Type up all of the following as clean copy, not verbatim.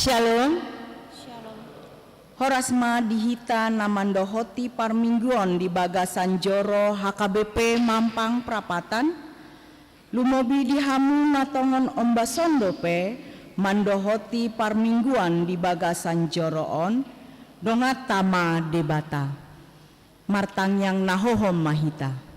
Shalom. Shalom. Horasma dihita namandohoti parmingguon di Bagasan Joro HKBP Mampang Prapatan. Lumobi dihamu natongon ombasondope mandohoti parmingguan di Bagasan Joroon dongat tama debata. Martang yang nahohom mahita.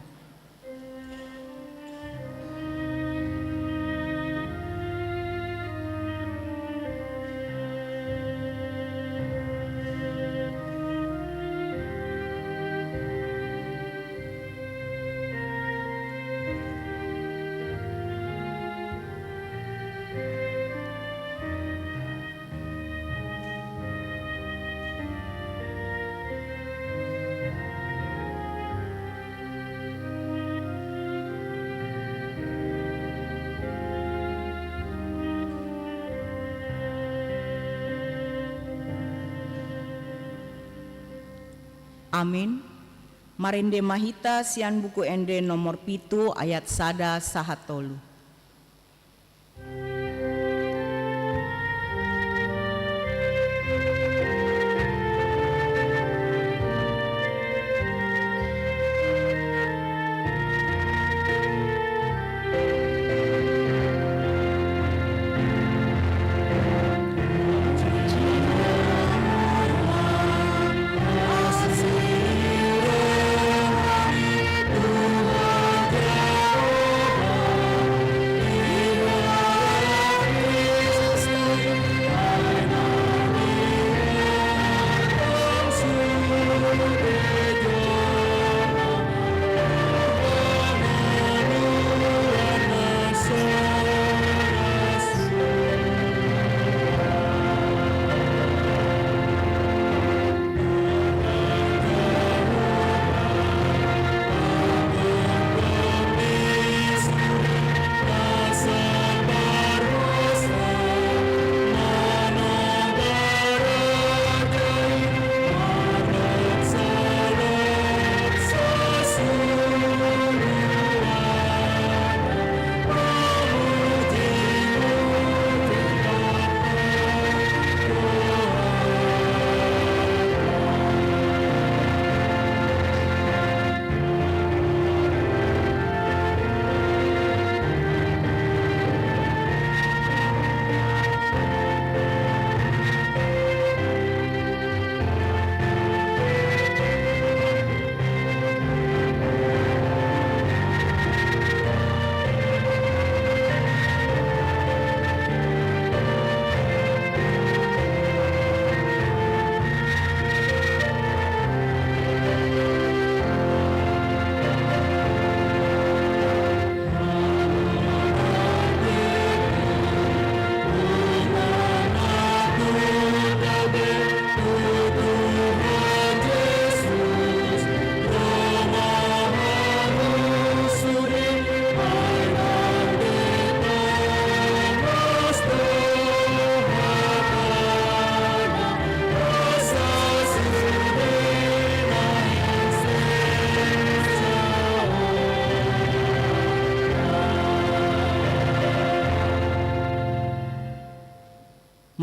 Amin. Marende mahita sian buku ende nomor pitu ayat sada sahatolu.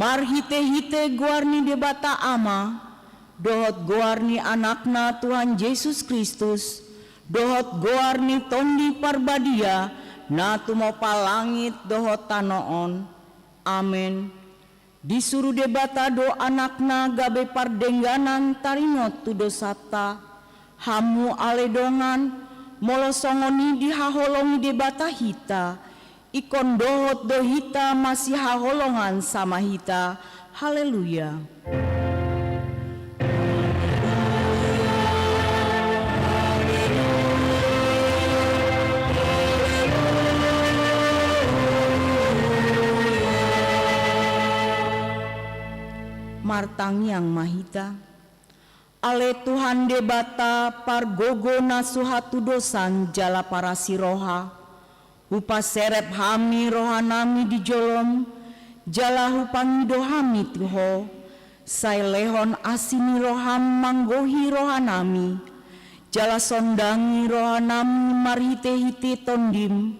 Mar hite-hite guarni debata ama, dohot guarni anakna Tuhan Yesus Kristus, dohot guarni tondi parbadia, na tumopa langit dohot tanoon. Amin. Disuruh debata do anakna gabe pardengganan taringot tu dosata, hamu aledongan, molosongoni dihaholongi debata hita, ikon dohot do hita masih haholongan sama hita. Haleluya. Martang yang mahita. Ale Tuhan debata pargogo nasuhatu dosan jala para siroha. Upa serep hami rohanami di jolom, jala hupangi dohami tuho, say lehon asini roham manggohi rohanami, jala sondangi rohanami marhite-hite tondim,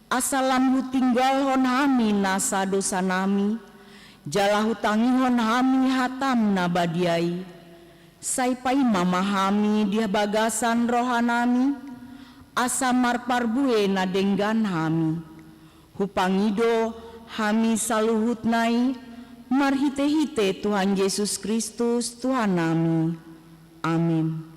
asalam tinggal hon hami nasa dosa nami, jala hutangihon hami hatam nabadiai, saipai mamahami dia bagasan rohanami, asa marparbue na denggan hami, hupangido hami saluhut nai, marhite-hite Tuhan Yesus Kristus Tuhan nami. Amin.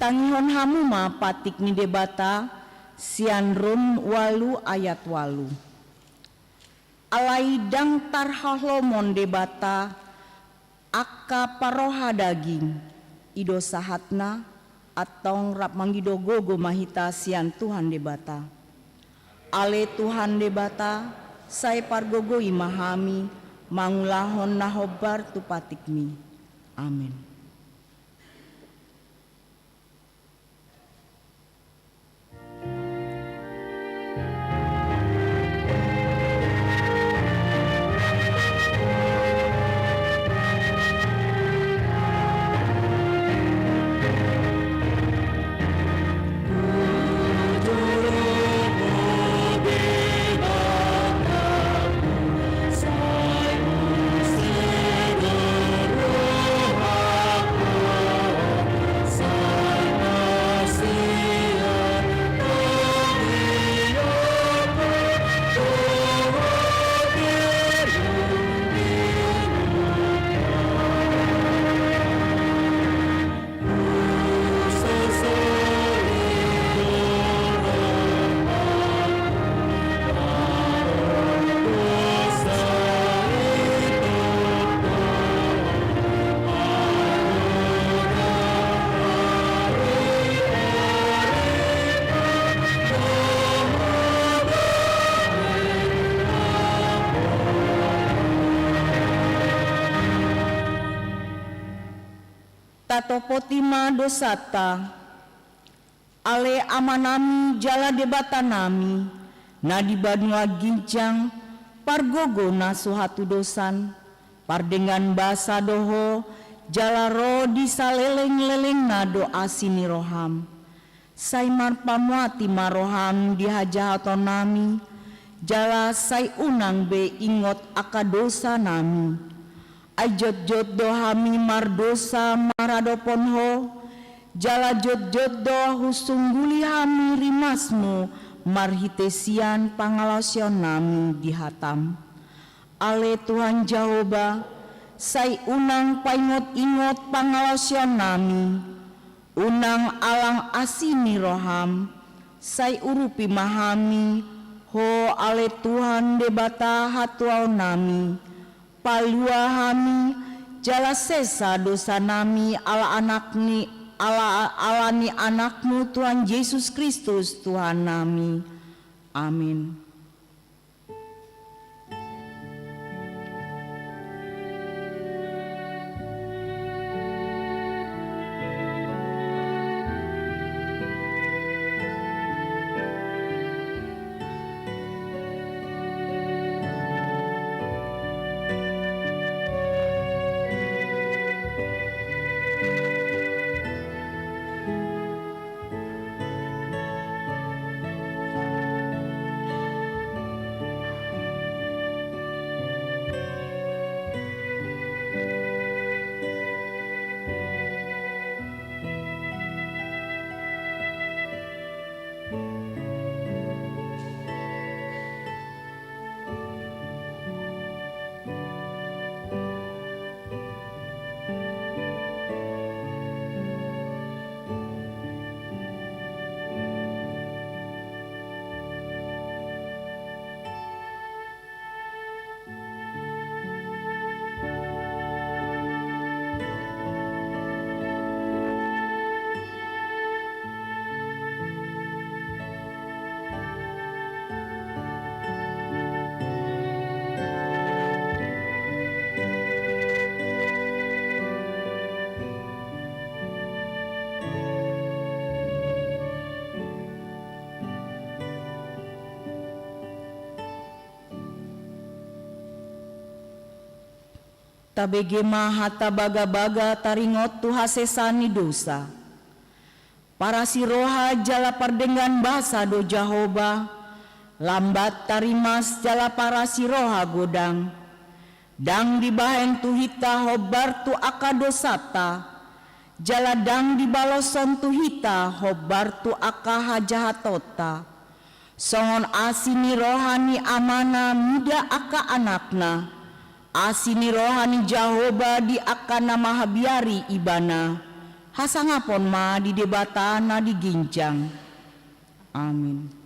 Tangihon hamu ma patik ni debata sian Rum 8 ayat 8. Alai dang tarhalomon debata akka paroha daging ido sahatna atong rap manggido gogo mahita sian Tuhan debata. Ale Tuhan debata saya pargogo imahami mangulahon nahobar tu patikmi. Amin. Tato potima dosata ale amanami jala debata nami nadi banua gincang pargogo na suhatu dosan pardengan basa doho jala ro disaleleng-leleng na doa sini roham saimar pamuati maroham dihajahaton nami jala sai unang be ingot akadosa nami ajot-jot do hami mardosa maradopon ho jala jot-jot do husungguli hami rimasmu marhitesian pangalasion nami dihatam ale Tuhan Jahoba sai unang paingot-ingot pangalasion nami unang alang asini roham sai urupi mahami ho ale Tuhan debata hatuau nami palua hami jala sesa dosa nami ala alani anakmu Tuhan Yesus Kristus Tuhan nami. Amin. Tabegema hata baga-baga taringot tu hasesani dosa. Para siroha jala pardengan bahasa do Jahoba, lambat tarimas jala para siroha godang. Dang dibahen tu hita hobar tu aka dosata, jala dang dibaloson tu hita hobar tu aka hajahatota. Songon asini rohani amana muda aka anakna, asini rohani Jahoba di aka nama habiari ibana, hasangapon ma di debatana diginjang. Amin.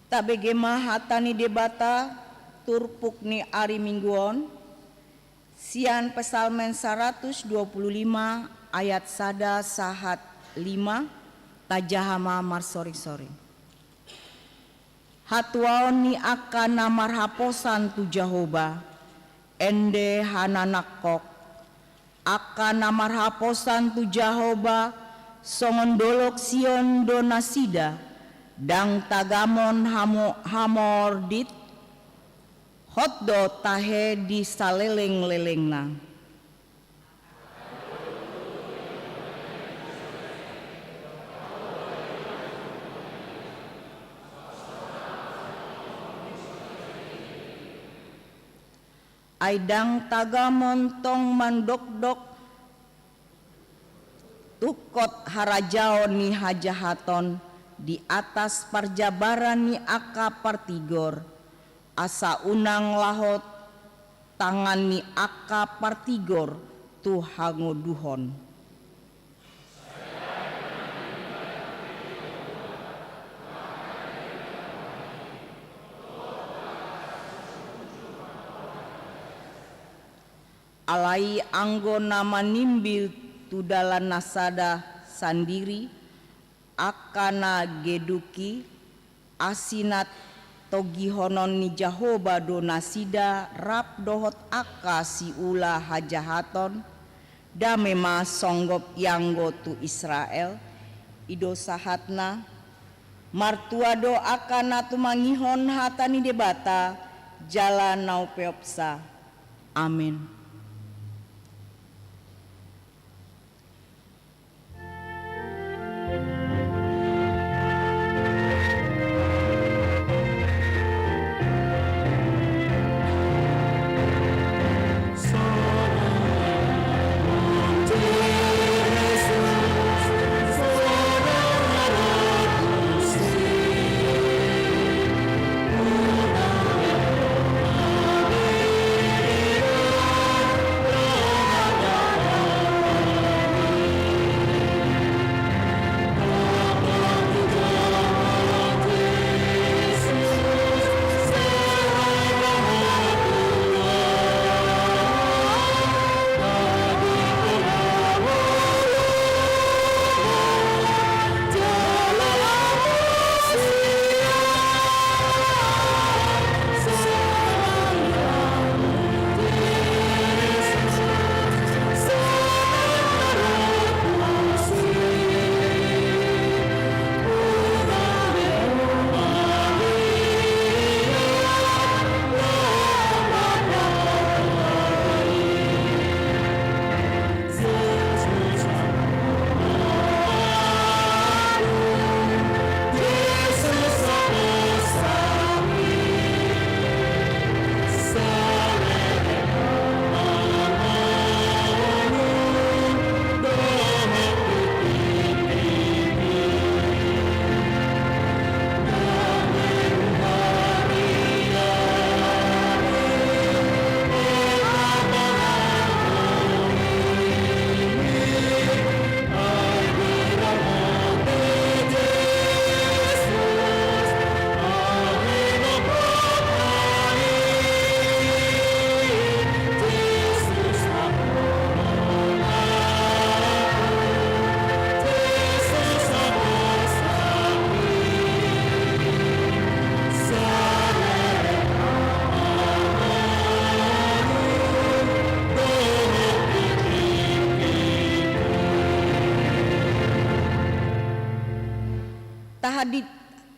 Tabegema hatani debata turpuk ni ari mingguon sian pesalmen 125 ayat sada sahat 5 tajahama marsori-sori. Hatuaon ni akan namar haposan tu Jahoba ende hananakok akan namar haposan tu Jahoba songon dolok Sion donasida dang tagamon hamordit hotdo tahe di saleleng-lelengna. Aidang tagamon tong mandok-dok tukot harajaon ni hajahaton di atas parjabaran ni aka partigor asa unang lahot tangan ni aka partigor tu hangoduhon. Alai anggo nama nimbil tu dalan nasada sandiri akana geduki asinat togihonon ni Jahoba donasida rap dohot aka si ula hajahaton damema songgop yanggo tu Israel ido sahatna martuado akana tu mangihon hatani debata jalan naupeopsa. Amin.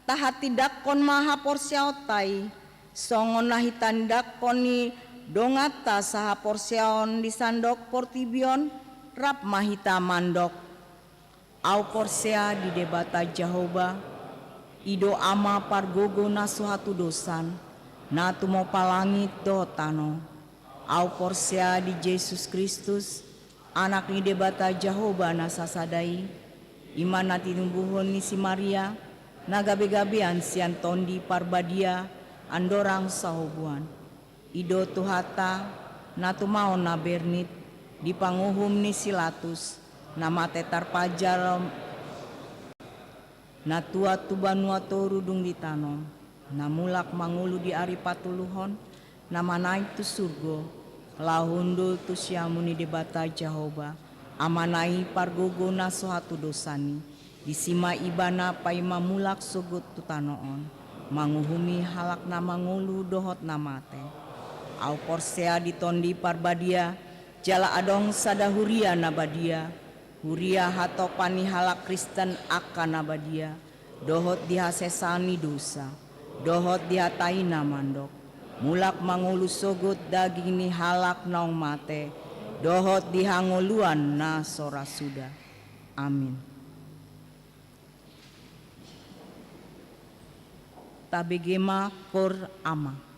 tahatidak kon maha porsiautai songon nahitandak koni dongata saha porsiaon di sandok portibion rap mahita mandok au porsea di debata Jahoba ido ama pargogo na suhatu dosan na tumo palangit do tano au porsea di Yesus Kristus anak ni debata Jahoba na sasadai iman na tinumbuhon ni si Maria nagabe-gabean si Antondi parbadia andorang sahubuan ido tuhata na tumaon na bernit di panguhum ni Silatus na mate tarpajar na tua tubanua torudung di tanom na mulak mangulu di ari patuluhon na manai tu surgo lahundul tu siamuni debata Jahoba amanai pargogo na sohatu dosani disima ibana paima mulak sugut tu tanoon manguhumi halak na mangulu dohot na mate au porsea ditondi parbadia jala adong sadahuria nabadia huria hatopani halak Kristen akan nabadia dohot dihasesani dosa dohot dihatai namandok mulak mangulu sogut daging ni halak naung mate dohot dihangoluan na sora suda amin. Tabegema kor ama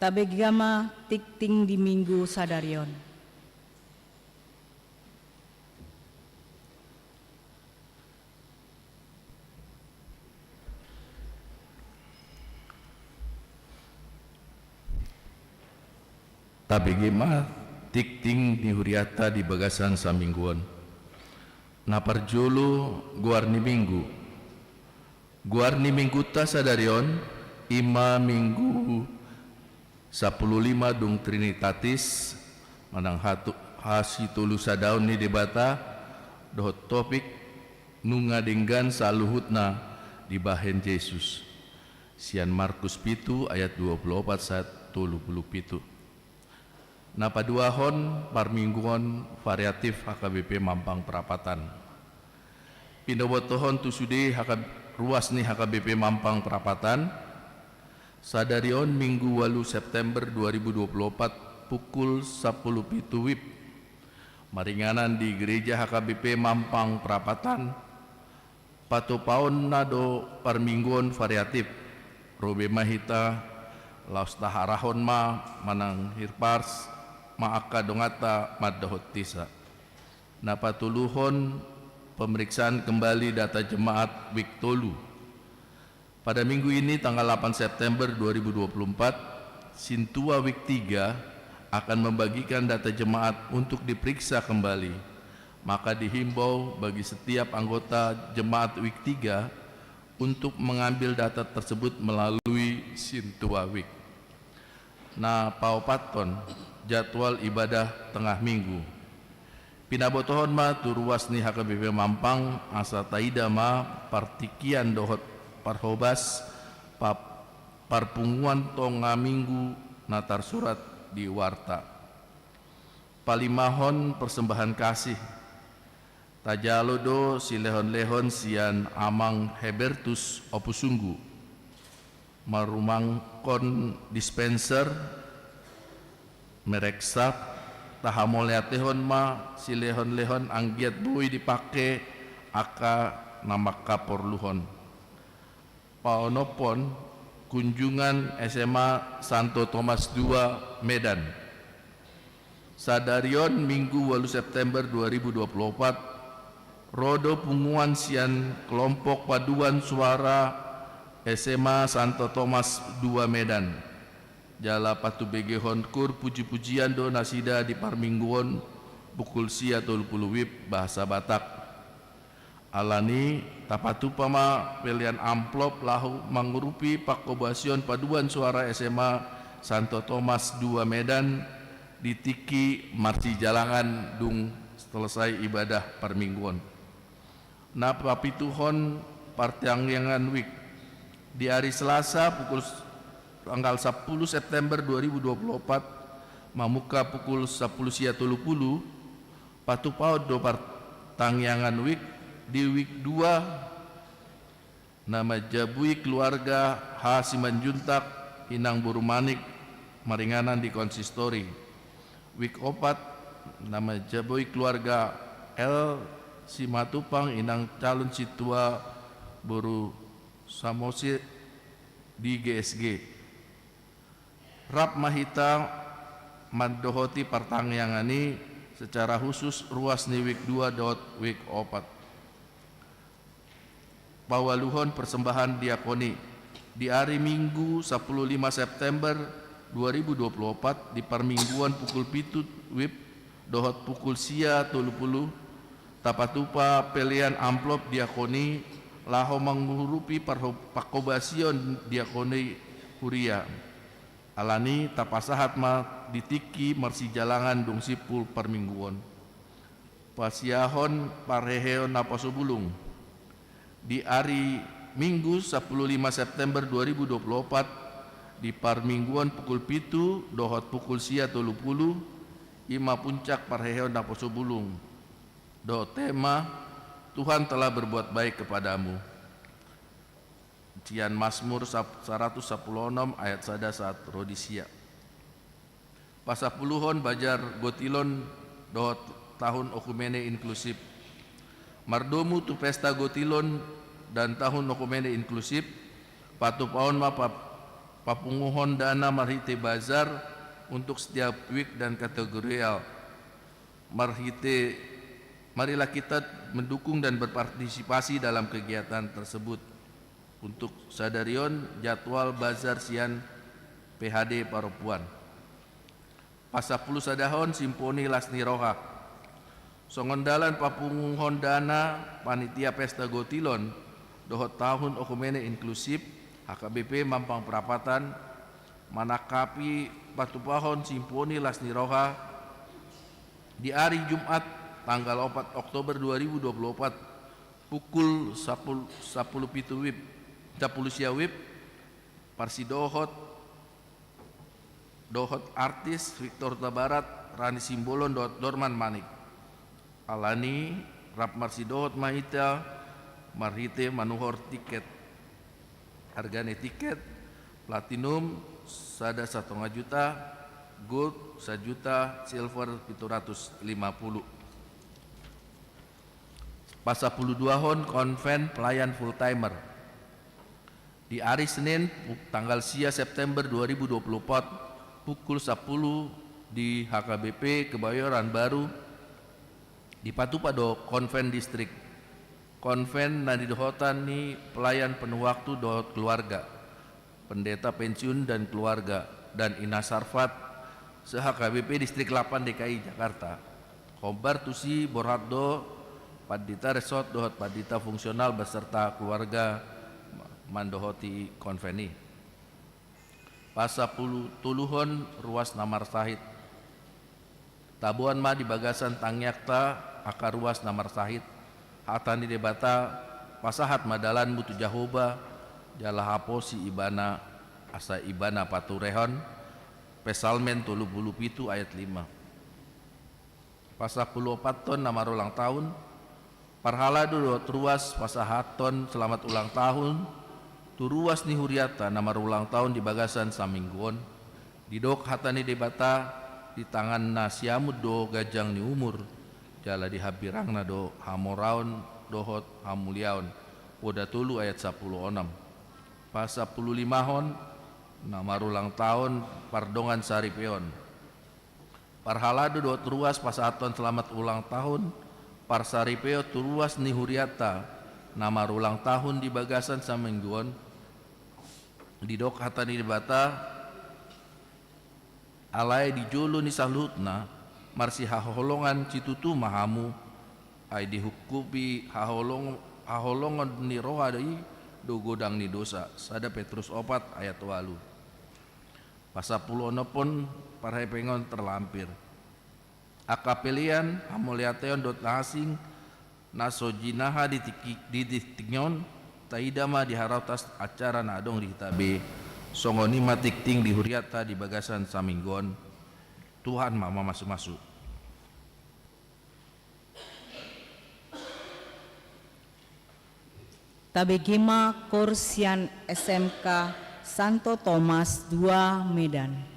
Tabegama tikting di minggu sadarion. Tabegema tikting ni huriata di bagasan samingguan. Naparjulu guarni minggu ta sadarion 5 minggu 15 dung Trinitatis manang hasitulu sadaun ni debata dohot topik nunga denggan saluhutna di bahen Yesus. Sian Markus 7 ayat 24 37. Napaduahon parmingguan variatif HKBP Mampang Perapatan. Pinabotohon tusude ruas ni HKBP Mampang Perapatan. Sadarion Minggu 8 September 2024 pukul 10.07 WIB. Maringanan di Gereja HKBP Mampang Perapatan. Patopaon nado parmingguan variatif. Robe mahita laos taharahon ma manang hirpars maaka dongata madahot tisa. Napatuluhon pemeriksaan kembali data jemaat week tolu. Pada minggu ini tanggal 8 September 2024, Sintua week 3 akan membagikan data jemaat untuk diperiksa kembali. Maka dihimbau bagi setiap anggota jemaat week 3 untuk mengambil data tersebut melalui Sintua week. Nah, paupaton jadwal ibadah tengah minggu. Pinabotohon ma turuas ni HKBP Mampang asa taida ma partikian dohot parhobas parpunguan tonga minggu natar surat di warta. Palimahon persembahan kasih. Tajalodo silehon-lehon sian amang Hebertus opusunggu. Marumangkon dispenser mereksak tahamoleatehon ma silehon-lehon anggiat bui dipake aka namaka porluhon. Paonopon kunjungan SMA Santo Thomas II Medan. Sadarion Minggu 8 September 2024 rodo punguan sian kelompok paduan suara SMA Santo Thomas II Medan. Jala patu begehon kur puji-pujian do nasida di parmingguon pukul sia 30 WIB bahasa Batak. Alani tapatu pama pelian amplop lahu mengurupi pakobasion paduan suara SMA Santo Thomas II Medan di tiki marsi jalangan dung selesai ibadah parmingguon. Napa pituhon partiangyangan week di hari Selasa pukul tanggal 10 September 2024 mamuka pukul 10.30 patupaud do partangyangan week di week 2 nama jabui keluarga H. Simanjuntak Inang Burumanik maringanan di konsistori. Week 4 nama jabui keluarga L. Simatupang Inang calon situa Buru Samosi di GSG. Rap mahita mandohoti partangyangani secara khusus ruas ni week 2 dot week 4. Pawaluhon persembahan diakoni di hari Minggu 15 September 2024 di parmingguan pukul 7 WIB dohot pukul sia 30 tapatupa pelian amplop diakoni laho menghurupi pakobasion diakoni huria. Alani tapasahat ma ditiki marsi jalangan dung sipul parmingguan. Pasiahon parheheon napasubulung. Di hari Minggu 15 September 2024 di parmingguan pukul 7 dohot pukul sia 30 ima puncak parheheon napasubulung. Do tema Tuhan telah berbuat baik kepadamu. Cian Mazmur 116 ayat 1 Rodisia. Pasapuluhon bajar gotilon dohot tahun okumene inklusif. Mardomu tu pesta gotilon dan tahun okumene inklusif. Patupaon mapa papunguhon dana marhite bazar untuk setiap week dan kategorial. Marilah kita mendukung dan berpartisipasi dalam kegiatan tersebut. Untuk sadarion jadwal bazar sian PHD Paropuan. Pasapulu sadahon Simponi Lasni Roha. Songondalan papunguhon dana panitia pesta gotilon dohot tahun okumene inklusif HKBP Mampang Perapatan manakapi patupahon Simponi Lasni Roha di hari Jumat tanggal 4 Oktober 2024 pukul 10 10 wib parsi dohot artis Victor Tabarat Rani Simbolon dohot Dorman Manik alani rap marsi dohot mahita marhite manuhor tiket hargane tiket platinum sada 1,5 juta, gold 1 juta, silver 750. Pasapuluh dua hon konven pelayan full timer di hari Senin tanggal sia September 2024 pukul 10 di HKBP Kebayoran Baru di Patupado Konven Distrik. Konven nadi dohotan ni pelayan penuh waktu dohot keluarga, pendeta pensiun dan keluarga dan Ina Sarfat se-HKBP Distrik 8 DKI Jakarta. Khobar tusi Borhatdo Padita Resort dohot Padita fungsional beserta keluarga mandohoti konveni. Pasapuluh tuluhon ruas Namar Sahid. Tabuan ma di bagasan Tangyakta akar ruas Namar Sahid. Hatani debata pasahat madalan mutu Jahoba jala haposi ibana asa ibana paturehon pesalmen 37 ayat 5. Pasapuluh 4 ton nama ulang tahun. Parhala dulu ruas pasahaton selamat ulang tahun. Turuas ni huriata nama ulang tahun di bagasan Samingguon didok hatani debata di tangan nasiamud do gajang ni umur jala di habirangna do hamoraun dohot hamuliaun poda tulu ayat 10 onam. Pasapuluh 5 hon nama ulang tahun Pardongan Saripeon. Parhalado do turuas pasahaton selamat ulang tahun Parsaripeo turuas ni huriata nama ulang tahun di bagasan Samingguon didok hatani debata alai di jolo ni salutna marsi haholongan citutu mahamu ai dihukupi haholongan ni roha dai do godang ni dosa sada Petrus 4 ayat 8. Pasapuluh pun parhai pengon terlampir akapelian hamuliateon dot asing nasojinaha di titiknyon taidama diharautas acara nadong di hitabe songoni matik ting di huriata di bagasan Saminggon. Tuhan mama masuk-masuk. Tabegima Korsian SMK Santo Thomas 2 Medan.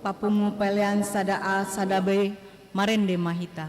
papungu pelean sada A sada B marende mahita.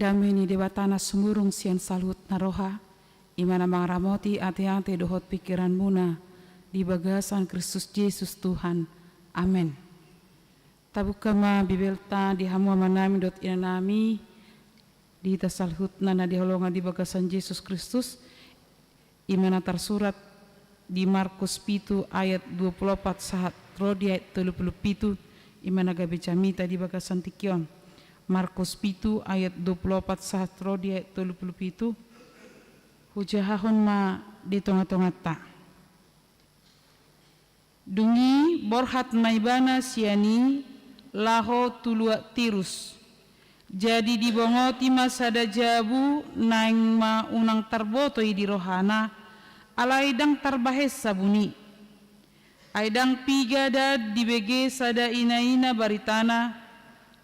kami ni debatana sumurung sian salut naroha, imana mangramoti ate-ate dohot pikiran muna, di bagasan Kristus Yesus Tuhan. Amin. Tabukama bibelta di hamua manami dot inanami, di tasalhut nana di holongan di bagasan Yesus Kristus, imana tersurat di Markus 7 ayat 24 sahat rodi ayat 37, imana gabe camita di bagasan tikion. Markus 7 ayat 24 sahat rodi ayat 37, hujahahon ma di tonga-tonga ta. Dungi borhat maibana siani laho tulua tirus. Jadi dibongoti masada jabu naing ma unang tarbotoi di rohana alaidang tarbahes sabuni. Aidang pigada dibege sada ina-ina baritana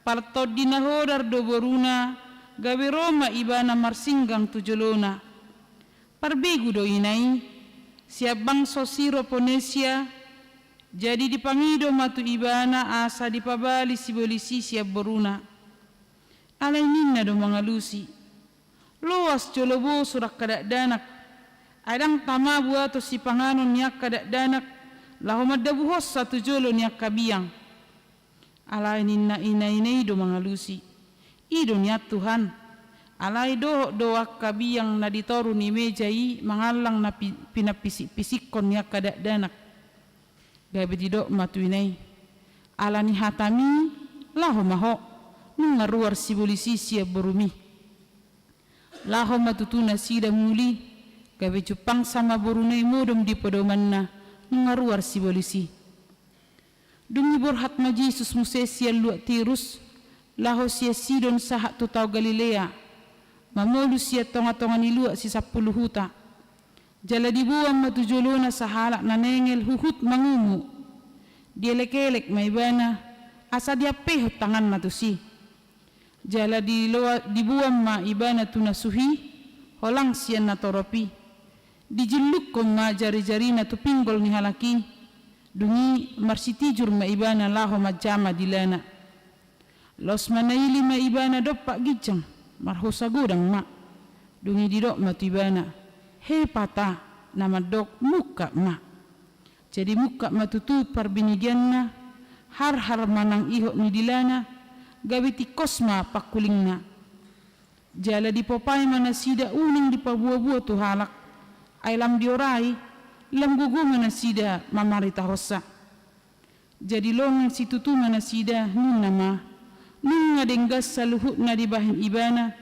partod dinahodar doboruna gawe Roma ibana marsinggang tujolona. Parbegu do inai siap bang sosiro ponesia jadi dipangido matu ibana asa dipabali sibolisi siap boruna. Alay ninna do mangalusi loas jolobo surak kadak danak adang tamabu atau si panganon niak kadak danak lahu madabuhos satu jolo niak kabiang. Alay ninna ina do mangalusi ido niat Tuhan alay doak kabiang na ditoru ni mejai mangalang na pinapisik-pisikon niak kadak danak. Gabi didok matuinai alani hatami laho maho nungaruar sibolisi siap borumi laho matutuna sida muli gabi jupang sama borunai modom di podomanna nungaruar sibolisi dungi borhat ma Jesus musesia luak tirus laho sia sidon sahat tutau Galilea mamolu sia tonga-tonga ni luak si 10 huta. Jala dibuang matujolona sa halak na nengel huhut mangumu. Dielek-elek maibana asa dia pehot tangan matusi. Jala dibuang ma ibana tunasuhi holang sian na toropi. Dijiluk kong ma jari-jari na tupinggol ni halaki. Dungi marsitijur ma ibana laho majama dilana. Los manaili ma ibana dopak gijang marhosa godang ma. Dungi didok matu ibana. Hei pata nama dok muka ma. Jadi muka matutu parbinigianna har manang ihok ni dilana gawiti kosma pakulingna. Jala dipopai mana sida uning di pabuah-buah tu halak. Ailam diorai lam gugu mana sida mamarita hossa. Jadi longan situtu mana sida nunna ma. Nunga denggas saluhut na di bahin ibana.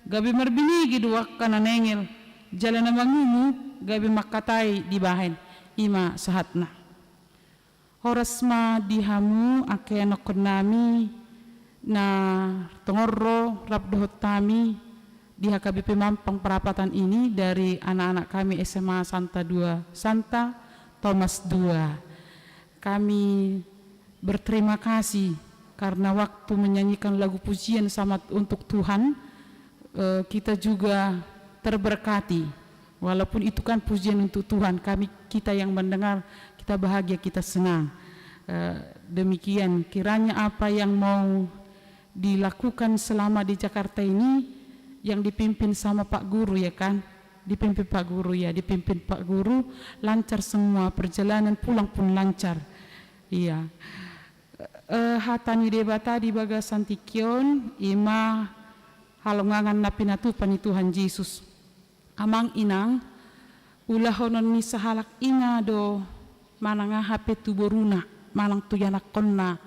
Gabi marbinigi duwak kana nengel. Jalan mangumu gabi makatai di bahen ima sahatna. Horas ma dihamu ake anakon nami na tongorro rabdohot tami di HKBP Mampang perapatan ini dari anak-anak kami SMA Santa Thomas 2. Kami berterima kasih karena waktu menyanyikan lagu pujian sama untuk Tuhan kita juga terberkati. Walaupun itu kan pujian untuk Tuhan, kita yang mendengar kita bahagia, kita senang. Demikian kiranya apa yang mau dilakukan selama di Jakarta ini yang dipimpin sama Pak Guru ya kan, dipimpin Pak Guru lancar semua, perjalanan pulang pun lancar. Iya. Hatani debata di bagasan tikion ima halongangan na pinatupan ni Tuhan Yesus. Amang inang ulahonon ni sahalak ina do mananga hape tuboruna malang tu yanakonna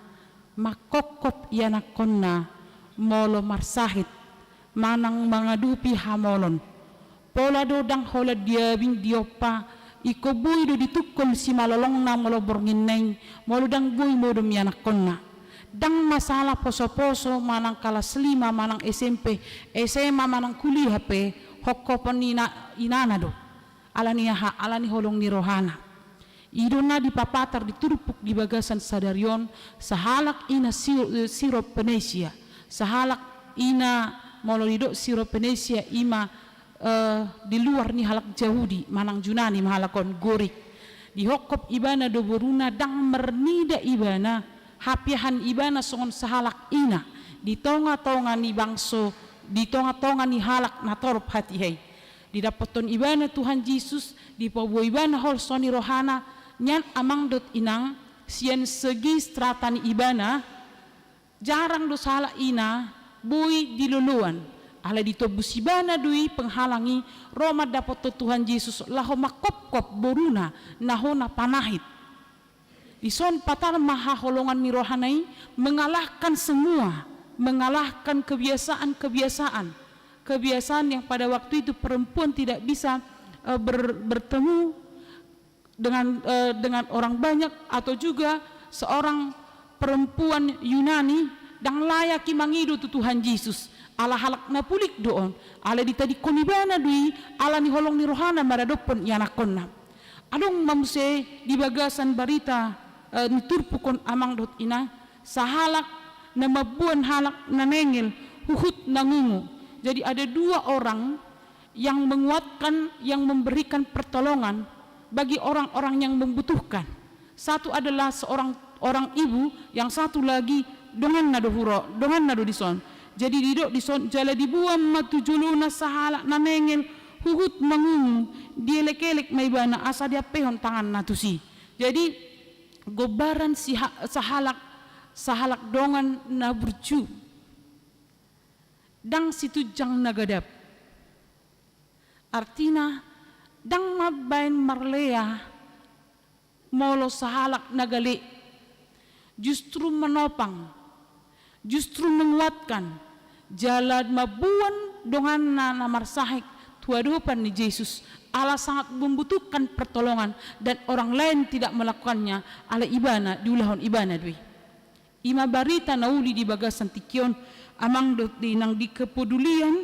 makokop yanakonna molo marsahit manang mangadupi hamolon pola do dang hola diabing diopa iko buy do ditukol si malolong na molo borngineng molo dang buy modom yanakonna dang masalah poso-poso manang kelas 5 manang SMP SMA manang kuliah pe hokkopon inana do alani holong ni rohana idona di papatar diturupuk di bagasan sadarion sahalak ina sirop Penesia sahalak ina mololido sirop Penesia ima di luar ni halak Jahudi manang Junani mahalakon gorik di hokkop ibana do boruna dang mernida ibana hapiahan ibana songon sahalak ina di tonga-tonga ni bangso di tonga-tonga ni halak na torop hati hai di dapaton ibana Tuhan Yesus di pabuo ibana hol soni rohana nyan amang dot inang sian segi strata ni ibana jarang do sala ina bui diluluan ala ditobus ibana dui penghalangi Roma dapat Tuhan Yesus laho makop-kop boruna naho na panahit ison patal maha holongan mi rohanai mengalahkan semua, mengalahkan kebiasaan yang pada waktu itu perempuan tidak bisa bertemu dengan orang banyak, atau juga seorang perempuan Yunani dang layaki mangidu tu Tuhan Yesus ala halak na pulik doon ala ditadi konibana dui ala ni holong ni rohana maradopon yanakonna adong mamse di bagasan barita ni turpukon amang dot ina sahalak na mabuan halak na nengel huhut nangungu. Jadi ada dua orang yang menguatkan, yang memberikan pertolongan bagi orang-orang yang membutuhkan. Satu adalah orang ibu, yang satu lagi dongan nado huro, dongan nado dison. Jadi didok dison jala dibuam matujuluna sahalak na nengel huhut nangungu dielek-elek maibana asa dia pehon tangan natusi. Jadi gobaran sahalak dongan na burju dang situ jang nagadap artina dang mabain marlea molo sahalak nagali justru menopang, justru menguatkan jalan mabuan dongan na namarsahik tuadupan ni Yesus. Allah sangat membutuhkan pertolongan dan orang lain tidak melakukannya. Ala ibana diulahon ibana dui ima barita nauli di bagasan tikion amang dot dinang di kepedulian,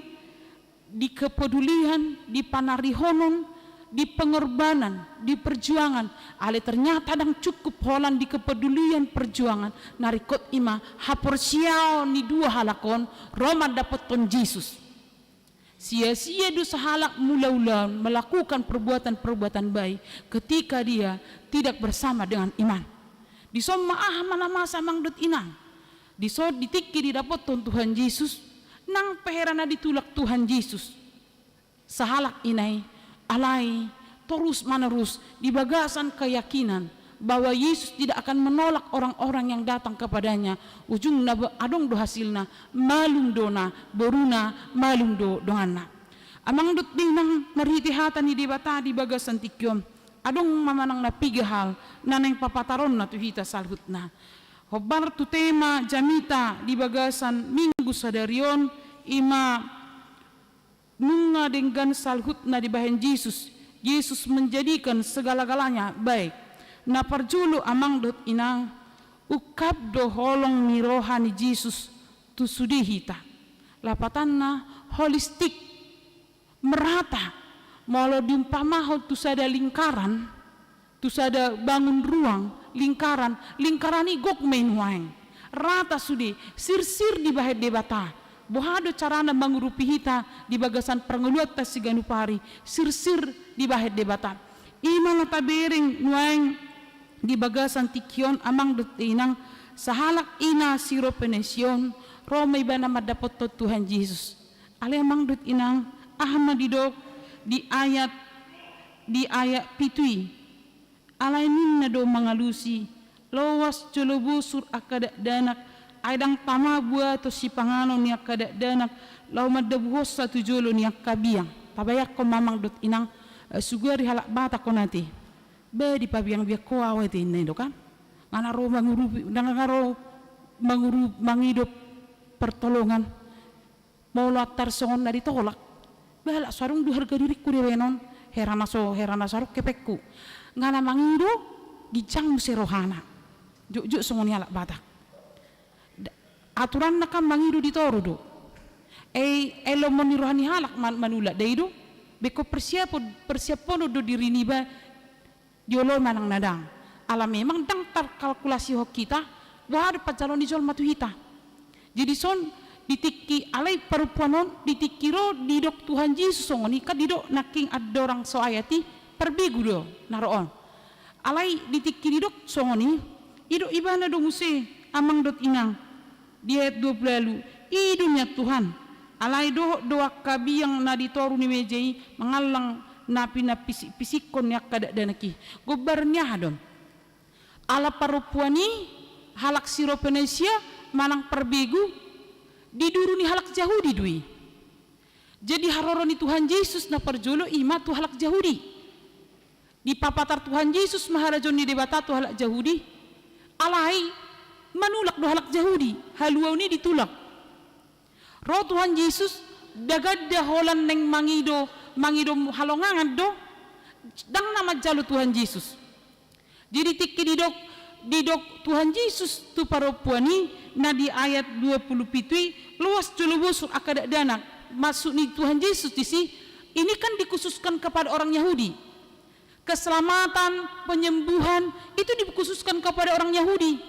di panarihonon, di pengorbanan, di perjuangan. Ale ternyata dang cukup holan di kepedulian perjuangan narikot ima hapor siao ni dua halakon Roma dapat ton Yesus. Sia-sia dosa halak mula-ula melakukan perbuatan-perbuatan baik ketika dia tidak bersama dengan iman. Di som maah mana masa mangdut inang. Di so ditiki didapat Tuhan Yesus nang peherana ditulak Tuhan Yesus. Sahalak inai alai terus menerus di bagasan keyakinan bahwa Yesus tidak akan menolak orang-orang yang datang kepadanya. Ujung adong do hasilna malum dona boruna malum do dongana. Amang dut dinang marhitihatan di bata di bagasan tikyom. Adong mamanang na pigahal naneng papataron na tuhita salhutna. Hobar tu tema jamita di bagasan minggu sadarion ima nunga dengan salhutna di bahan Yesus. Yesus menjadikan segala-galanya baik. Na parjulu amang dot inang ukap do holong ni rohani Yesus tu sudihita lapatanna holistik merata molo diumpamaho tu sada lingkaran tu sada bangun ruang lingkaran i gok main waeng rata sudi sir-sir di bahet debata bohado carana mangurupi hita di bagasan prangeluat tas siganupari sir-sir di bahet debata imang tabering waeng di bagasan tikyon amang detinang sahalak ina siro penesion Roma ibana madapot to Tuhan Yesus ale amang detinang ahma didok di ayat pitui alainin na do mangalusi lowas jolobusur akada danak aidang tama bua to si pangano ni akada danak law madabuhos sa tujolo ni akabiang tabayak ko mamang dot inang sugari halak bata ko nati be di pabiang biak ko awet ini do kan nganaro mangidop pertolongan mau latar songon na ditolak bala sarung du harga diri ku direnon herana saruk kepekku ngana mangido gijang muse rohana juk songon halak batak aturan na kan mangido ditoro do elo moni rohani halak manula deido beko persiapon do diri niba diolo manang nadang ala memang dang terkalkulasi hok kita wah dapat calon di jol matu hita jadi son ditiki alai perempuanon ditikiro didok Tuhan Yesus songoni ka didok naking adorang so ayati perbigu do naroon alai ditiki didok songoni idok ibana do muse amang dot inang di ayat 20 lalu idunya Tuhan alai doa kabiang na ditoru ni mejei mengalang napi na pisikon yak kada danaki gobarnya hadon ala parupuani halak siro Venesia manang perbegu diduruni halak Yahudi dui. Jadi haroroni Tuhan Yesus na perjolo ima tu halak Yahudi. Di papatar Tuhan Yesus maharajon ni debata tu halak Yahudi. Alai manulak do halak Yahudi, haluau ni ditulak. Roh Tuhan Yesus dagada holan neng mangido halongangan do dang nama jalo Tuhan Yesus. Jadi tikki didok Tuhan Yesus tu paropuani na di ayat 27 luas julubusul akada danak masuk ni Tuhan Yesus di sini ini kan dikhususkan kepada orang Yahudi. Keselamatan, penyembuhan itu dikhususkan kepada orang Yahudi.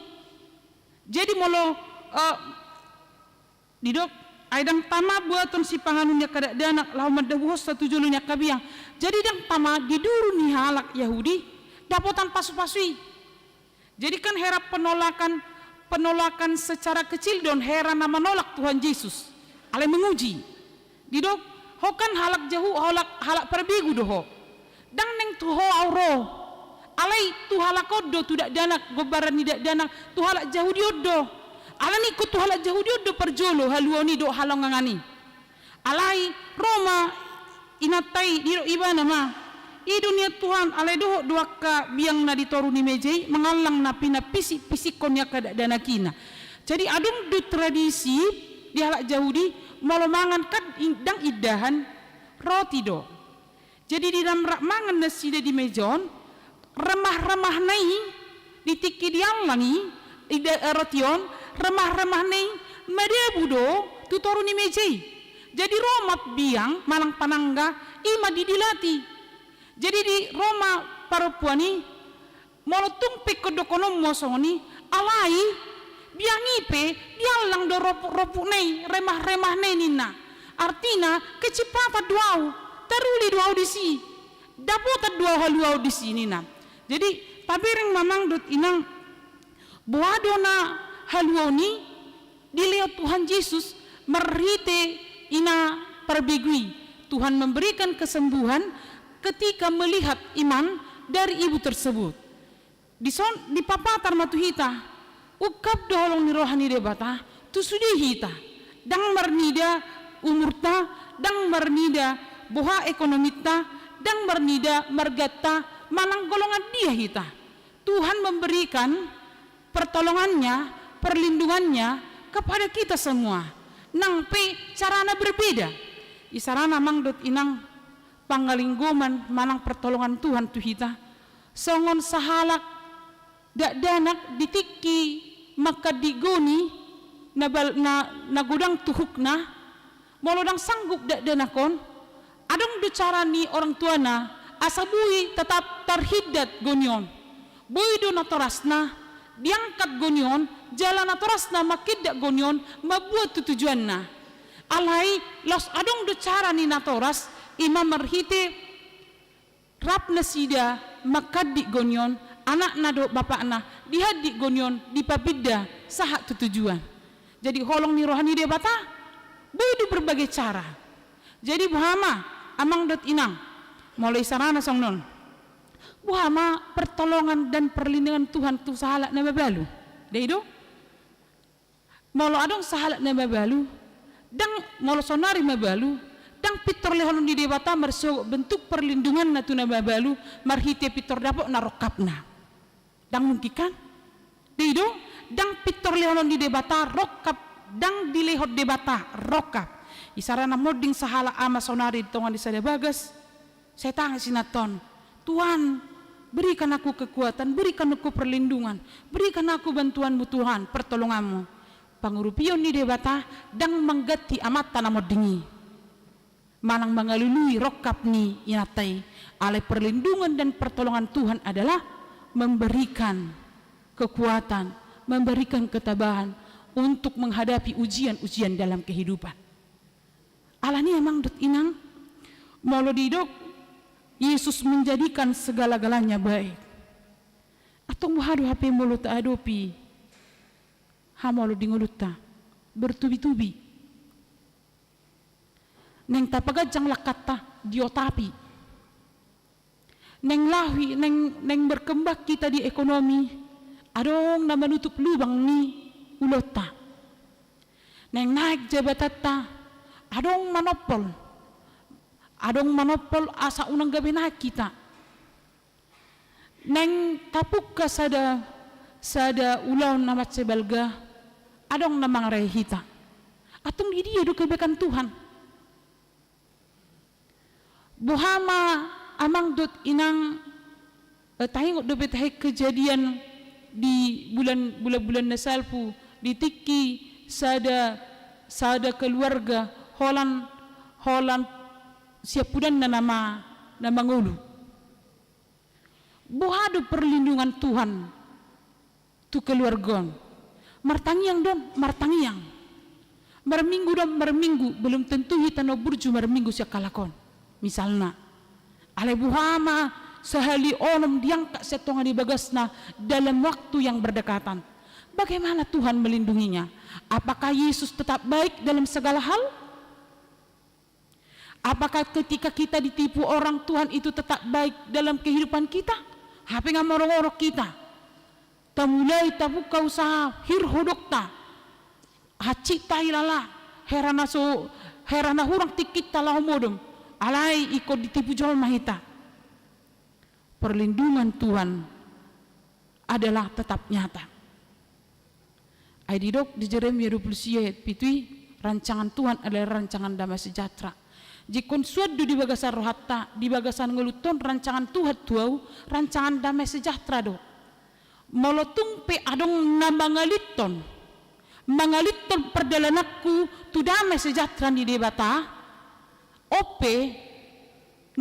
Jadi molo didok aidang tama buaton si panganunya kada danak lahumad dabuhos satu julunya kabiang. Jadi dang tama diduru ni halak Yahudi dapotan pasu-pasui. Jadi kan hera penolakan secara kecil don hera nama nolak Tuhan Yesus. Ale menguji. Didok hokan halak jahu halak perbigu doho. Dang neng tuho auro. Alai tu halak odo tidak danak gobaran tidak danak tu halak jahu diodo. Alani ku tu halak jahu diodo perjolo haluoni do halongangani. Alai Roma inatai diro ibana ma. I dunia Tuhan alai doho duaka biang na ditoru ni mejei mengalang napi na pisik konya kada danakina. Jadi adung du tradisi di halak Yahudi molomangan kan dang idahan roti do. Jadi di dalam mangan nasi di mejon remah-remah nai ditiki dialangi rotion remah-remah nai medebu do tutoru ni mejei. Jadi Roma biang malang panangga ima didilati. Jadi di Roma paropuani molotung pekodokonom mosoni alai biangipe dialang do ropu nei remah-remah nei nina artina kecepatan duau teruli duau di si dapota duau haluau di sini nina. Jadi tabireng mamang dot inang buadona haluau ni dilihat Tuhan Yesus merite ina perbigui Tuhan memberikan kesembuhan ketika melihat iman dari ibu tersebut. Di papatar matuhita ukap doholong ni rohani debata tu sudihita dang marnida umurta dang marnida boha ekonomita dang marnida margata manang golongan dia hita. Tuhan memberikan pertolongannya, perlindungannya kepada kita semua. Nang pe carana berbeda. Isarana mangdot inang panggalinggoman manang pertolongan Tuhan tuhita songon sahalak dak danak ditiki maka digoni na gudang tuhukna molodang sanggup dak danakon adong do carani orang tuana asabui tetap terhidat gonion bui do natorasna diangkat gonion jalan natorasna makid dak gonion mabuat tujuanna alai los adong do carani natoras imam merhite rap nasida makad di gonyon anak nado bapak na dihad di gonyon di papida sahak tujuan. Jadi holong ni rohani dia bata bedu berbagai cara. Jadi buhama amang dot inang mulai sarana song non buhama pertolongan dan perlindungan Tuhan tu sahalak na babalu deido molo adong sahalak na babalu dang molo sonari mabalu dang pitor lehon di debata merso bentuk perlindungan na tuna babalu marhite pitor dapok narokapna dang mungkikan deido dang pitor lehon di debata rokap dang dilehot debata rokap isarana moding sahala ama sonari tongan di sada bagas saya tanya sinaton Tuhan berikan aku kekuatan berikan aku perlindungan berikan aku bantuanmu Tuhan pertolonganmu pangurupion di debata dang menggati amat tanah modingi manang mengalului rokap ni inatai alai perlindungan dan pertolongan Tuhan adalah memberikan kekuatan memberikan ketabahan untuk menghadapi ujian-ujian dalam kehidupan. Allah ni emang dot inang molo didok Yesus menjadikan segala-galanya baik. Atau muhadu HP molo ta adopi ha molo dinguluta bertubi-tubi neng tapagajang lakata diotapi, neng lahi neng berkembang kita di ekonomi, adong na menutup lubang ni ulota, neng naik jabatata, adong manopol asa unang gabi na kita, neng tapuk ka sada ulaw na matsebalga, adong na mga rehita, atong di dia do kebekan Tuhan. Buhama amang dot inang tahingot do betah kejadian di bulan nasalpu di tiki sada keluarga holan siapudan na nama ngulu. Buhado perlindungan Tuhan tu keluarga. Martangiang. Marminggu belum tentu hita no burju marminggu siya kalakon. Misalna, alai buhama sehali onom diangkat setonga di bagasna dalam waktu yang berdekatan. Bagaimana Tuhan melindunginya? Apakah Yesus tetap baik dalam segala hal? Apakah ketika kita ditipu orang Tuhan itu tetap baik dalam kehidupan kita? Hape ngamorong-orok kita. Tamulai tabuka usaha hirhodokta. Hacita ilala herana hurang tikit talahomodom. Alai ikut ditipu jol mahita. Perlindungan Tuhan adalah tetap nyata. Aididok di Jeremia 20 ayat pitui, rancangan Tuhan adalah rancangan damai sejahtera. Jikun suadu di bagasan rohatta, di bagasan ngeluton rancangan Tuhan tuau, rancangan damai sejahtera do. Molotung pe adong na mangaliton perjalananku tu damai sejahtera di debata. Ope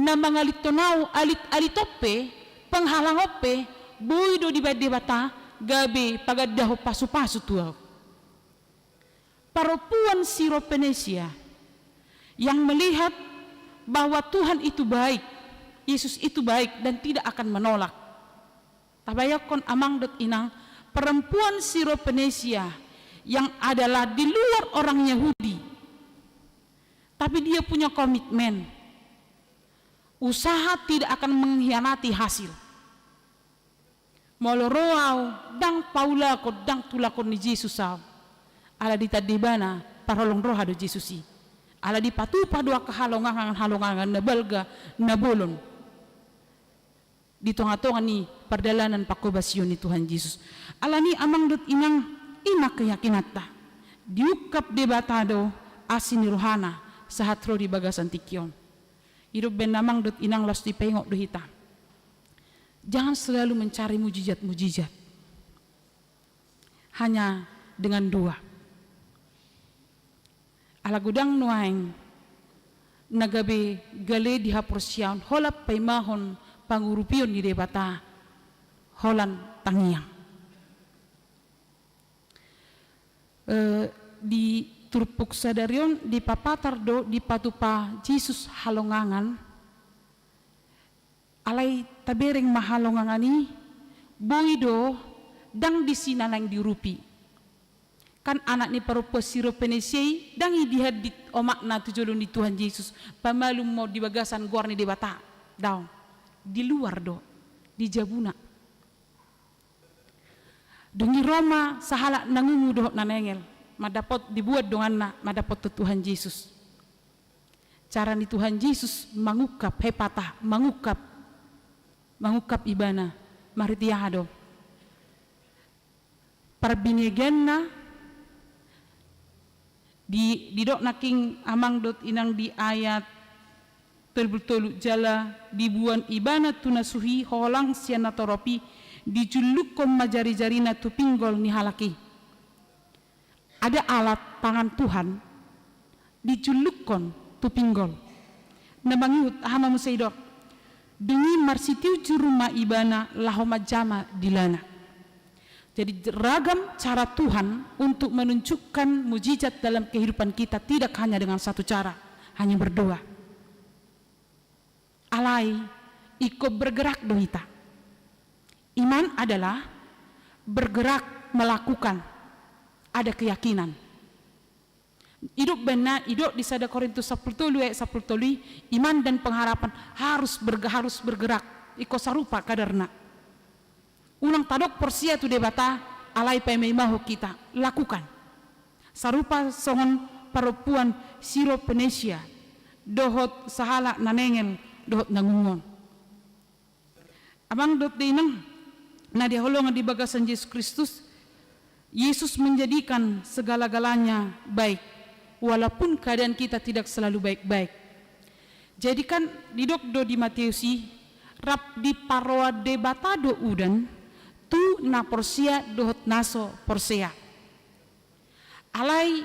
na mangalitonau alit ope penghalang ope buido di debata gabe pagadaho pasu-pasu tuau. Perempuan Siropenesia yang melihat bahwa Tuhan itu baik, Yesus itu baik dan tidak akan menolak. Tabayakon amang dot inang perempuan Siropenesia yang adalah di luar orang Yahudi, tapi dia punya komitmen, usaha tidak akan mengkhianati hasil. Moloroau dang paula ko dang tulakon ni Yesus sao. Ala ditadibana parolong roha do Yesusi. Ala dipatupa dua kehalongan na balga na bolon. Di tonga-tonga ni perdalanan pakobasyon ni Tuhan Yesus. Ala ni amang dot inang ina keyakinata. Diukap debatado asin ni rohana sahatro di bagasan tikyon. Hidup ben namang dot inang los dipengok do hita. Jangan selalu mencari mujizat-mujizat. Hanya dengan dua. Ala gudang nuaing nagabe gale di haporsiaun holap paimahon pangurupion di debata holan tangiang. Di turpuk sadarion di papatardo di patupa Yesus halongangan alai tabereng mahalongangani boido dang di sinanang dirupi. Kan anak ni parupa Siropenesia dang idihad di omakna tujulun di Tuhan Yesus pamalum mau di bagasan gor ni debata daw di luar do di jabuna dungi Roma sahala nangungu do nanengel madapot dibuat dongan na madapot tu Tuhan Yesus. Cara ni Tuhan Yesus mangukap hepatah mangukap ibana maritiado parbinegenna di dok naking amang dot inang di ayat telu jala dibuan ibana tunasuhi holang siana toropi dijulukom majari-jarina tu pinggol ni halaki. Ada alat tangan Tuhan dijulukon tu pinggol. Nabangiut hama musaidok dengi marsitiu juruma ibana lahoma jama dilana. Jadi ragam cara Tuhan untuk menunjukkan mujizat dalam kehidupan kita tidak hanya dengan satu cara, hanya berdoa. Alai ikut bergerak dohita. Iman adalah bergerak melakukan, ada keyakinan. Hidup benar, hidup di 1 Korintus 10 ayat 10, iman dan pengharapan harus bergerak iko sarupa kadarna. Unang tadok porsia tu debata alai pemeimahu kita lakukan. Sarupa songon perempuan Siro Penesia dohot sahala nanengen dohot nangungon. Abang dot dinang na diholongan di bagasan Yesus Kristus. Yesus menjadikan segala-galanya baik walaupun keadaan kita tidak selalu baik-baik. Jadi kan didokdo di Mateusi rap di paroa debatado udan tu na porsia dohot naso porsia. Alai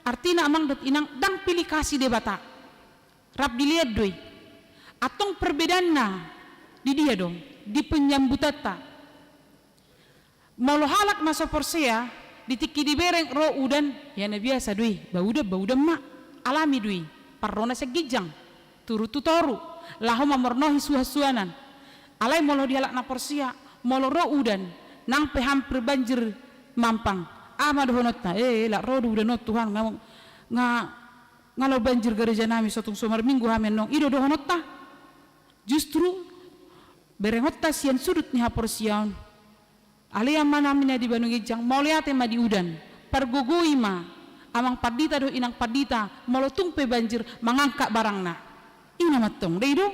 artina amang dot inang dang pilih kasih debata. Rap dilihat doi. Atong perbedaan na di dia dong, di penyambutata. Molo halak naso porsia ditiki di bereng ro udan ya na biasa dui bauda mak alami dui parrona segijang turu tutoru laho mamornohi suasuanan alai molo dialak na porsia molo ro udan nang pe hampir banjir mampang ama dohonotna la ro udan not Tuhan ngalo banjir gereja nami sotung somar minggu hamen nong ido dohonotna justru berengotta sian sudut ni haporsiaon Alia mana mina di Bandung Ijang mau lihat ma di udan pergugui ma amang padita do inang padita molotung pe banjir mangangkat barangna ina matong dei do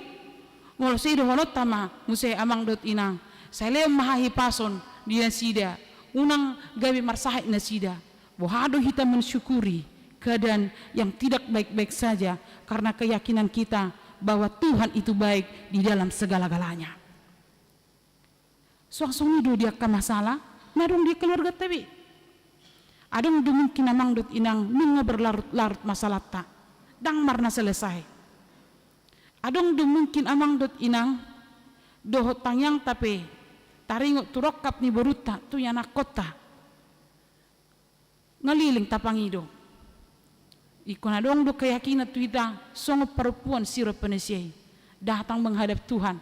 molo sei do honot tama muse amang dot inang saya mahahi pason dia sida unang gawe marsahai na sida bohado kita mensyukuri keadaan yang tidak baik-baik saja karena keyakinan kita bahwa Tuhan itu baik di dalam segala-galanya. Suang do dia ka masalah, nadong di keluarga tabi. Adong mungkin amang dot inang nunga berlarut-larut masalah ta, dang marna selesai. Adong mungkin amang dot inang dohot tangyang tapi taringot turokap ni beruta tu yana kota. Ngaliling tapangido. Ikon adong do keyakinan tu ita songo perempuan Siro Penesia datang menghadap Tuhan,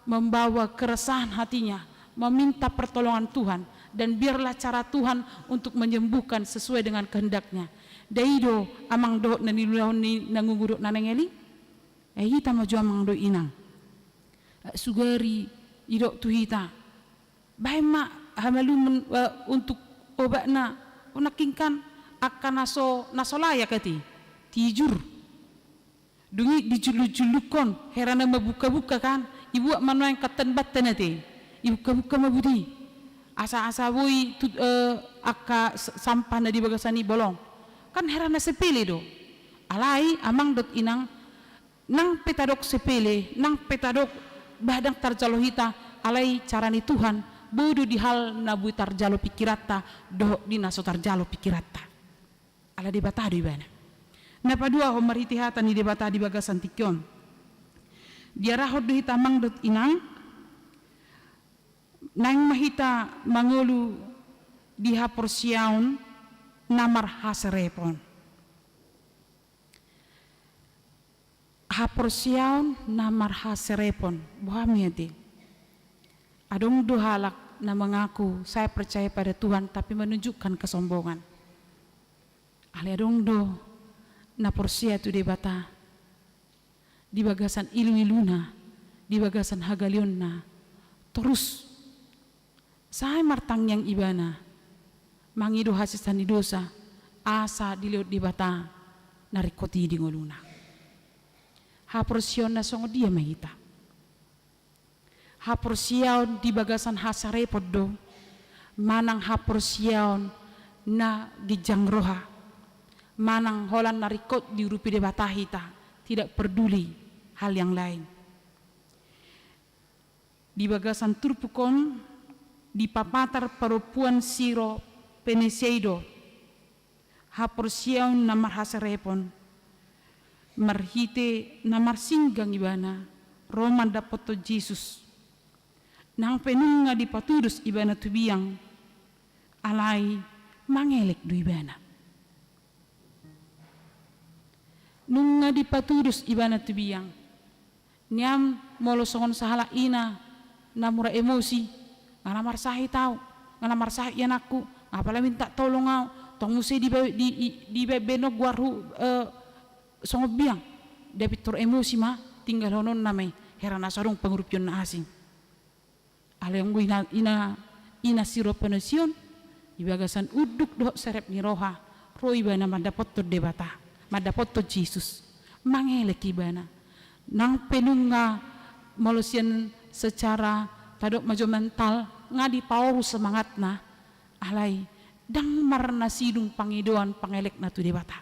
membawa keresahan hatinya, meminta pertolongan Tuhan, dan biarlah cara Tuhan untuk menyembuhkan sesuai dengan kehendaknya. Daido amang do naniluni nanguguruk nanengeli, hita maju amang do inang. Sugari idok tu hita, baik mak hamalu untuk obatna, unakingkan akan naso layak kati, tijur, dungi dijuluk-julukon, herana mabuka-buka kan. Ibu mana yang katan batan nanti, ibu buka mabudi, asa bui aka sampah na di bagasani bolong, kan herana sepele do, alai amang dot inang, nang petadok sepele, nang petadok badang tarjalo hita, alai carani Tuhan, bodoh di hal nabu tarjalo pikirata, do di naso tarjalo pikirata, ala debata do ibana, napa dua homar hitihatan di debata di bagasan tikyon. Dia rahot do hita mang dot inang nang mahita mangulu di haporsiaun namar haserepon bohamiati adong do halak na mengaku saya percaya pada Tuhan tapi menunjukkan kesombongan ali adong do na porsia tu debata di bagasan ilu-iluna, di bagasan hagalionna, terus saya martang yang ibana, mangido hasisani dosa, asa diliut di bata, narikoti di ngoluna. Haporsion na songo dia mahita. Haporsion di bagasan hasarepod do, manang haporsion na gijang roha, manang holan narikot di rupi di bata hita. Tidak peduli hal yang lain. Di bagasan turpukon, di papatar perempuan Siro Peneseido, haporsiaun namar hasarepon, marhite namar singgang ibana, Roman dapoto Jesus, nang penunga di patudus ibana tubiang, alai mangelek du ibana. Nunga di patudus ibana tubiyang niam molo songon sahala ina namura emosi ngana marsahi tau ngana marsahi anakku apala minta tolong au tong musi di beno guaru songo biang David tor emosi ma tinggal honon namai herana sarung pengurupion na asing ale yang ina siro penasion ibagasan uduk doh serep ni roha roi bana madapot to debata madapot to Jesus mangele kibana nang penunga malusian secara tadok majo mental ngadi pauru semangat na alai dang marna sidung pangidoan pangelek na tu debata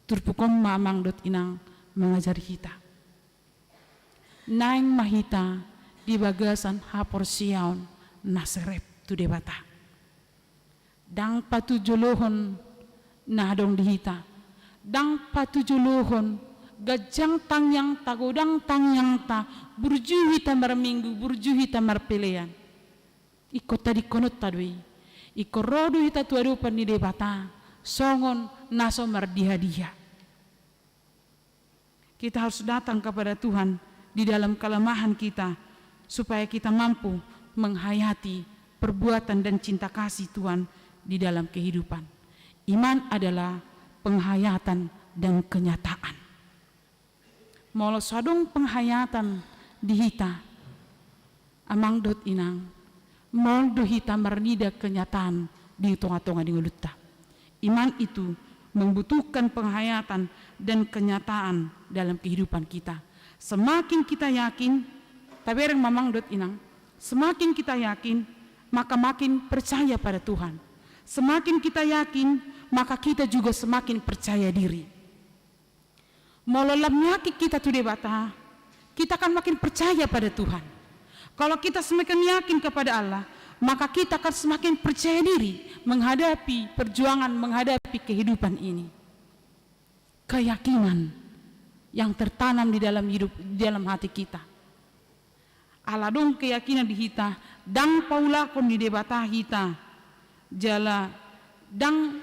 turpukom mamang dot inang mengajari kita naing mahita di bagasan hapor siaon naserep tu debata dang patujulohon na dong dihita dang patujulohon gajang tangyang ta godang tangyang ta burjuhi tamar minggu burjuhi tamar pelean ikut tadi konot tadui ikut rodu hita tuadu pani debata songon naso mardiha-diha. Kita harus datang kepada Tuhan di dalam kelemahan kita supaya kita mampu menghayati perbuatan dan cinta kasih Tuhan di dalam kehidupan. Iman adalah penghayatan dan kenyataan. Molo sadong penghayatan dihita amang dot inang mol do hita marnida kenyataan di tonga-tonga di ngulutta. Iman itu membutuhkan penghayatan dan kenyataan dalam kehidupan kita. Semakin kita yakin, tabereng mamang dot inang, semakin kita yakin, maka makin percaya pada Tuhan. Semakin kita yakin, maka kita juga semakin percaya diri. Mololam yakin kita tu debata, kita akan makin percaya pada Tuhan. Kalau kita semakin yakin kepada Allah, maka kita akan semakin percaya diri menghadapi perjuangan, menghadapi kehidupan ini. Keyakinan yang tertanam di dalam hidup, di dalam hati kita. Allah dong keyakinan di kita, dang paulakon di debata kita, jala dang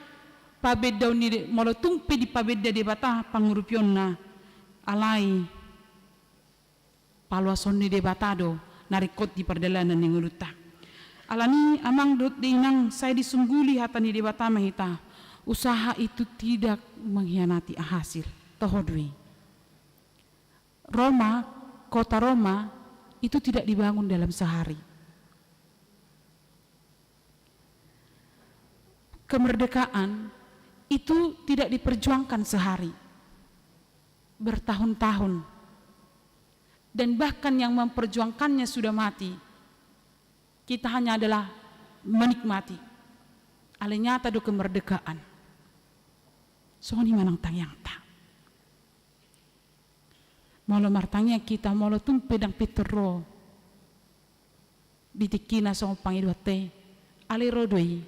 pabed daun ni molotung pe di pabed de debata pangurupion na alai paluason ni debatado narikot di perdalanan ni nguluta alani amang dot dinang saya disungguli hata ni debata mahita usaha itu tidak mengkhianati hasil tohodwi Roma, kota Roma itu tidak dibangun dalam sehari. Kemerdekaan itu tidak diperjuangkan sehari, bertahun-tahun, dan bahkan yang memperjuangkannya sudah mati. Kita hanya adalah menikmati. Ale nyata do kemerdekaan. Soalnya manang tangyang ta. Molo martangnya kita molo tung pedang pitero. Bitikina song pangidote. Ale rodoi.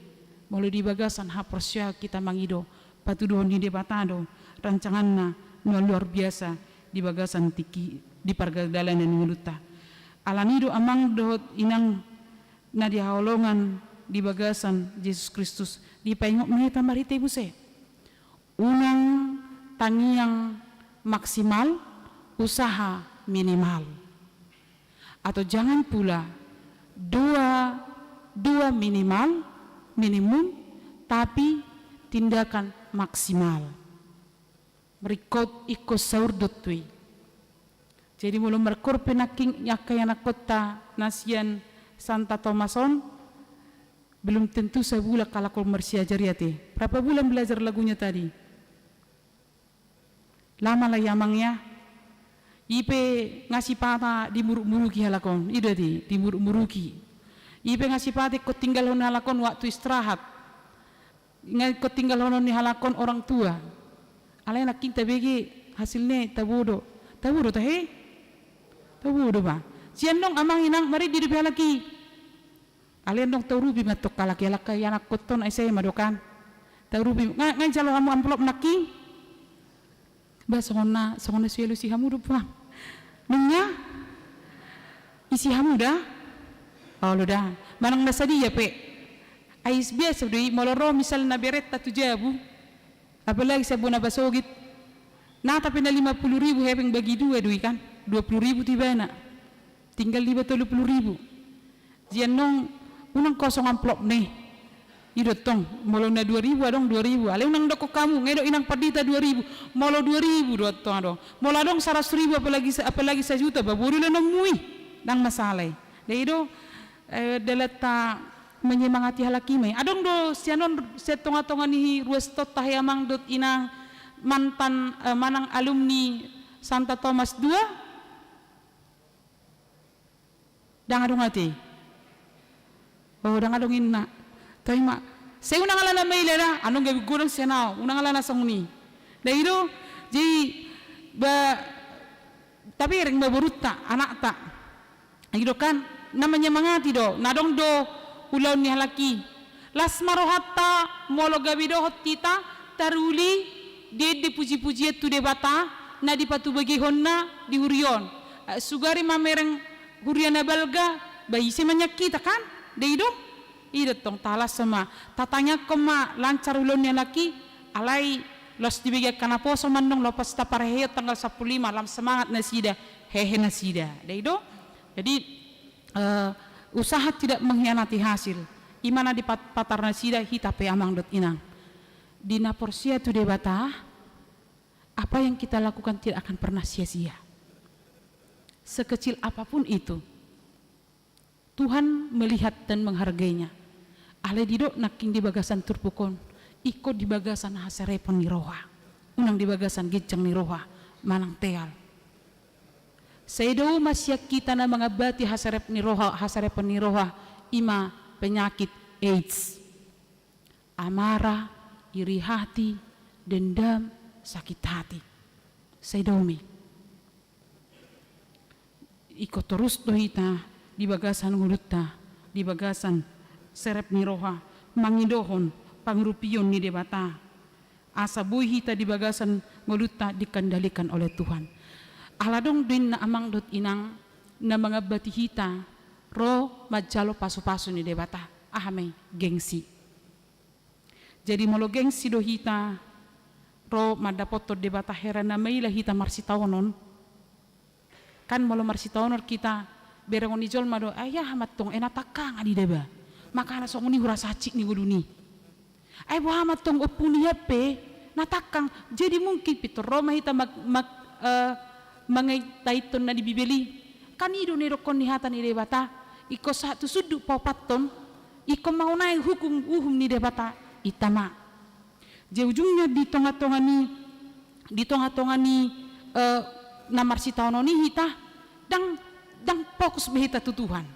Molo di bagasan haporsia kita mangido patuduhon di debatado rancanganna no luar biasa di bagasan tiki di pargadalan dan nguluta alanido amang dohot inang na di haolongan di bagasan Yesus Kristus di paingok mahita marite buse unang tangiang maksimal usaha minimal atau jangan pula dua minimum tapi tindakan maksimal merikot ikut saurdotwi jadi mulai merkor penaking yakayana kota nasian Santa Thomason belum tentu sebulan kalakol mersiajariate berapa bulan belajar lagunya tadi lama lah yamangnya ipe ngasih pata di muruk-muruki halakon itu di muruk-muruki ipe ngasih pati kau tinggal hon halakon waktu istirahat kau tinggal hon halakon orang tua alai nak kita begi hasilnya tabudo tahe tabudo ba sian dong amang inang mari di depan lagi alai dong taurubi matok kalaki anak koton ai saya madokan taurubi ngai jalo hamu amplop naki ba songona sielu si hamu do ba nungnya isi hamu dah oh dah, manang nasa dia pe. Ais biasa doi moloro misal na beretta tu jabu. Apalagi sabun na basogit. Na tapi na 50.000 hebeng bagi dua doi kan. 20.000 tiba na. Tinggal 30.000. Jian nong unang kosong amplop nih. Idot tong molo na 2000 adong 2000 ale nang doko kamu ngedo inang padita 2000 molo 2000 dot tong adong molo adong 100.000 apalagi 1 juta baburu le nemui nang masalai deido deleta menyemangati halakimai adong do sianon setonga-tonga ni ruas tot tahayamang dot inang mantan manang alumni Santa Thomas 2 dang adong ati oh dang adong inna tay ma saya unang alana may lera anong gabi gurang siya na unang alana sa uni dahil di ba tapi ring baburuta anak ta gitu kan namanya mangati do nadong do ulaw ni halaki las marohatta molo gabi do hotita taruli de puji-puji tu de bata na di patu bagi honna di hurion sugari mamereng huriana balga bayi semanyak kita kan dahil idat tong talas sama tatanya kema lancar ulunnya laki alai los dibiga kana poso mandong lopas taparehe tanggal 15 lam semangat nasida hehe nasida daido jadi usaha tidak mengkhianati hasil imana di patar nasida hita pe amang dot inang dina porsia tu debata apa yang kita lakukan tidak akan pernah sia-sia sekecil apapun itu Tuhan melihat dan menghargainya. Ale didok naking di bagasan turpukon, iko di bagasan hasarepon ni roha, unang di bagasan gicang ni roha, manang teal. Saidaw masyak kita na mengabati hasarepon ni roha, ima penyakit AIDS, amarah, iri hati, dendam, sakit hati. Saidaw mi, iko terus dohita di bagasan ngulutta, di bagasan serep ni roha mangidohon pangrupion ni debata asa buhi ta di bagasan nguluta dikendalikan oleh Tuhan aladong din na amang dot inang na mga batihita ro majalo pasu-pasu ni debata ahame gengsi jadi molo gengsi do hita ro madapoto debata heran na maila hita marsitawonon kan molo marsitawonon kita berengon ijol mado ayah matong enataka ngadi deba maka so uni hura sacik ni guduni ay Muhammad tong opuni hape natakang jadi mungkin pito Roma hita mangaiton na di Bibeli kanido ni rokon ni hatan ni debata iko satu suduk papaton iko maunay hukum ni debata itama je ujungnya di tonga-tonga ni namar si tahun ni hita dang fokus behita tu Tuhan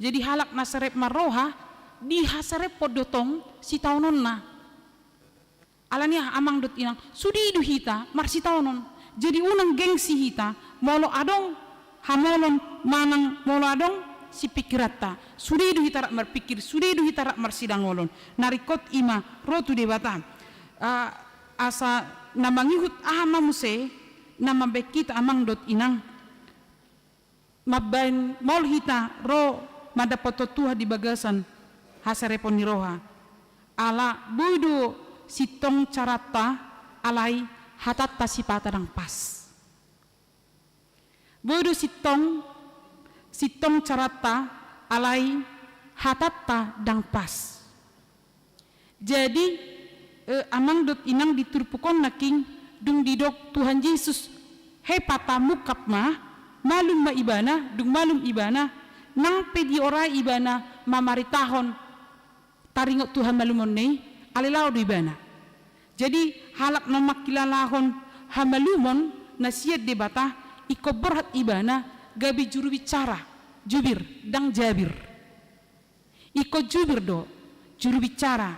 jadi halak nasarep maroha di hasarep podotong si taunon na alania amang dot inang sudi du hita mar si taunon jadi unang gengsi hita molo adong hamolon manang molo adong si pikirata sudi du hita rak marpikir sudi du hita rak marsidangolon narikot ima rotu debata asa namangihut ahama muse nama bekita amang dot inang mabain mol hita ro madapoto tuha di bagasan hasarepon ni roha ala budu sitong carata alai hatatta sipata dang pas budu sitong carata alai hatatta dang pas jadi amang dot inang diturpukon naking dung didok Tuhan Yesus hepata mukap malum ma ibana dung malum ibana nang pedi ora ibana mamaritahon taringot Tuhan malumon nei alilaw do ibana jadi halak namakilalahon hamalumon nasiat debata iko berhat ibana gabi juru bicara jubir dang jabir iko jubir do juru bicara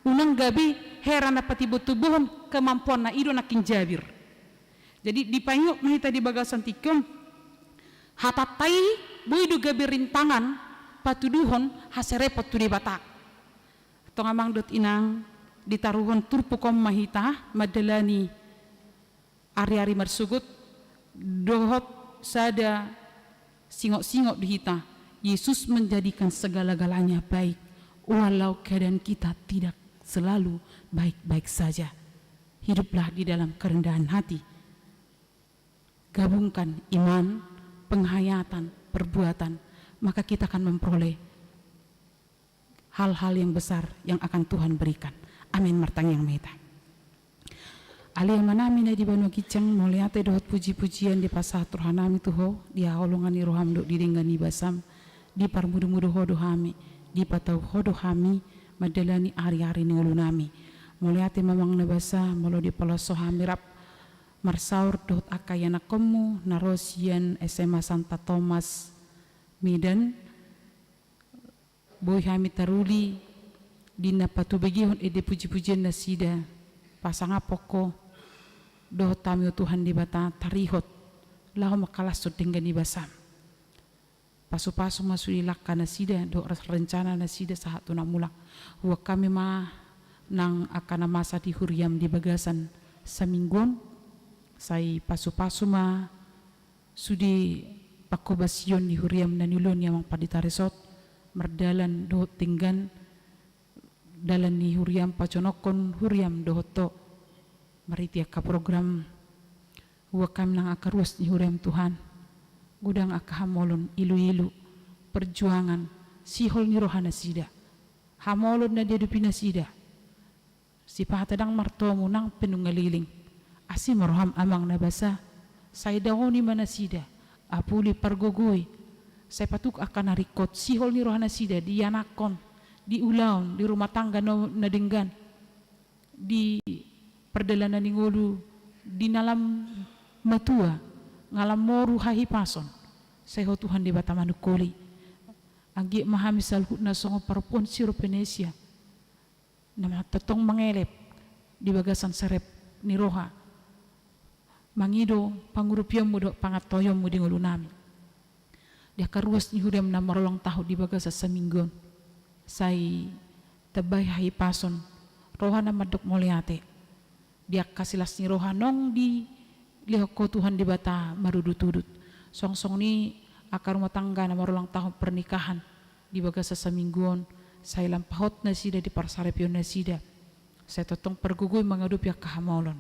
unang gabi heran dapat ibutubuhon kemampuan na ido naking jabir jadi dipanyok mahita di bagasan tikem hatatai buidu gabi rintangan patuduhon haserepot tu debata tong amang dot inang ditaruhon turpukom mahita madalani ari-ari marsugut dohot sada singok-singok dihita Yesus menjadikan segala-galanya baik walau keadaan kita tidak selalu baik-baik saja hiduplah di dalam kerendahan hati gabungkan iman penghayatan perbuatan maka kita akan memperoleh hal-hal yang besar yang akan Tuhan berikan. Amin martang yang meta. Alia manami na di banu kicang moliate dohot puji-pujian di pasah turhanami tuho dia holongan roham dok diringgani basam di parmudu-mudu hodo hami di patau hodo hami madalani hari-hari ni ulunami moliate mamang nabasa molo di paloso hamirap marsaur dohot akayana komu narosian SMA Santa Thomas Medan boy hami taruli dina patu begihon ede puji-pujian nasida pasang apoko doh tamio Tuhan di bata tarihot lahu makalasot dengan ibasam pasu-pasu masuk ilaka nasida doh rencana nasida sahat tuna mulak huwa kami mah nang akana masa di huriam di bagasan saminggon sai pasu-pasu mah sudi pakobasion di huriam nanilon yang paditaresot merdalan doh tinggan dalan ni huriam paconokon huriam dohoto maritia ka program huwa kami nang akaruas ni huriam Tuhan gudang akahamolon ilu-ilu perjuangan sihol ni rohana sida hamolon na dedupina sida si pahatadang martomu nang penungaliling asi maroham amang nabasa say dahoni mana sida apuli pargogoy say patuk akan narikot sihol ni rohana sida dianakon di ulaon di rumah tangga na denggan di perdalanan ngolu di dalam matua ngalam moru hahi pason seho Tuhan di bata manukoli agi mahami salhut na songo parpon siro Venesia nama tetong mengelep di bagasan serep ni roha mangido pangurupiam mudo pangatoyom mudi ngolu nami dia karuas ni hudam na marolong tahu di bagasa seminggon sai tebay hahi pason rohana madok moliate dia kasilas ni rohanong di lihoko Tuhan di bata marudut-udut song-song ni akar rumah tangga na marulang tahun pernikahan di bagasa semingguan saya lampahot na sida di parsarepion na sida saya totong pergugoy mangadup ya kahamolon